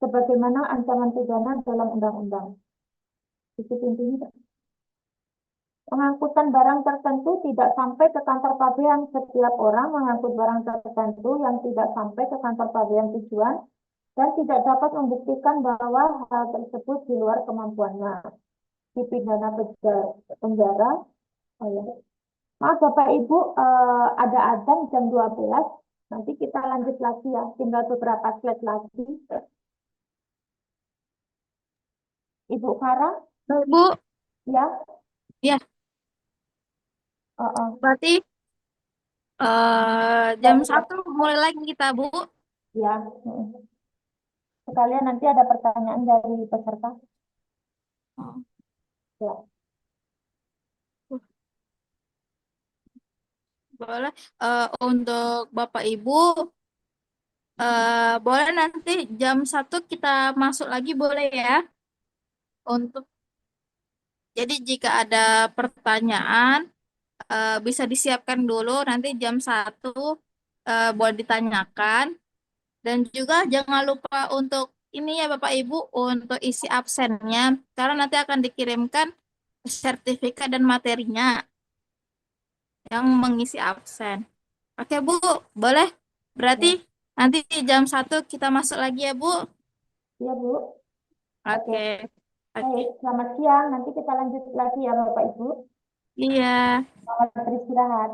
D: sebagaimana ancaman pidana dalam undang-undang. Itu intinya. Pengangkutan barang tertentu tidak sampai ke kantor pabean. Setiap orang mengangkut barang tertentu yang tidak sampai ke kantor pabean tujuan dan tidak dapat membuktikan bahwa hal tersebut di luar kemampuannya. Dipidana penjara. Oh ya. Maaf Bapak Ibu, ada azan jam 12. Nanti kita lanjut lagi ya. Tinggal beberapa slide lagi. Ibu Farah,
C: Bu,
D: ya?
C: ya,
D: Oh,
C: berarti jam 1 mulai lagi kita, Bu.
D: ya. Sekalian nanti ada pertanyaan dari peserta.
C: Oh.
D: Ya.
C: Boleh. Untuk Bapak Ibu, boleh nanti jam 1 kita masuk lagi, boleh ya? Jadi jika ada pertanyaan, bisa disiapkan dulu, nanti jam 1 boleh ditanyakan. Dan juga jangan lupa untuk ini ya Bapak Ibu, untuk isi absennya, karena nanti akan dikirimkan sertifikat dan materinya yang mengisi absen. Oke Bu, boleh? Berarti nanti jam 1 kita masuk lagi ya Bu.
D: Iya Bu.
C: Oke.
D: Baik, selamat siang. Nanti kita lanjut lagi ya Bapak Ibu.
C: Iya.
D: Selamat beristirahat.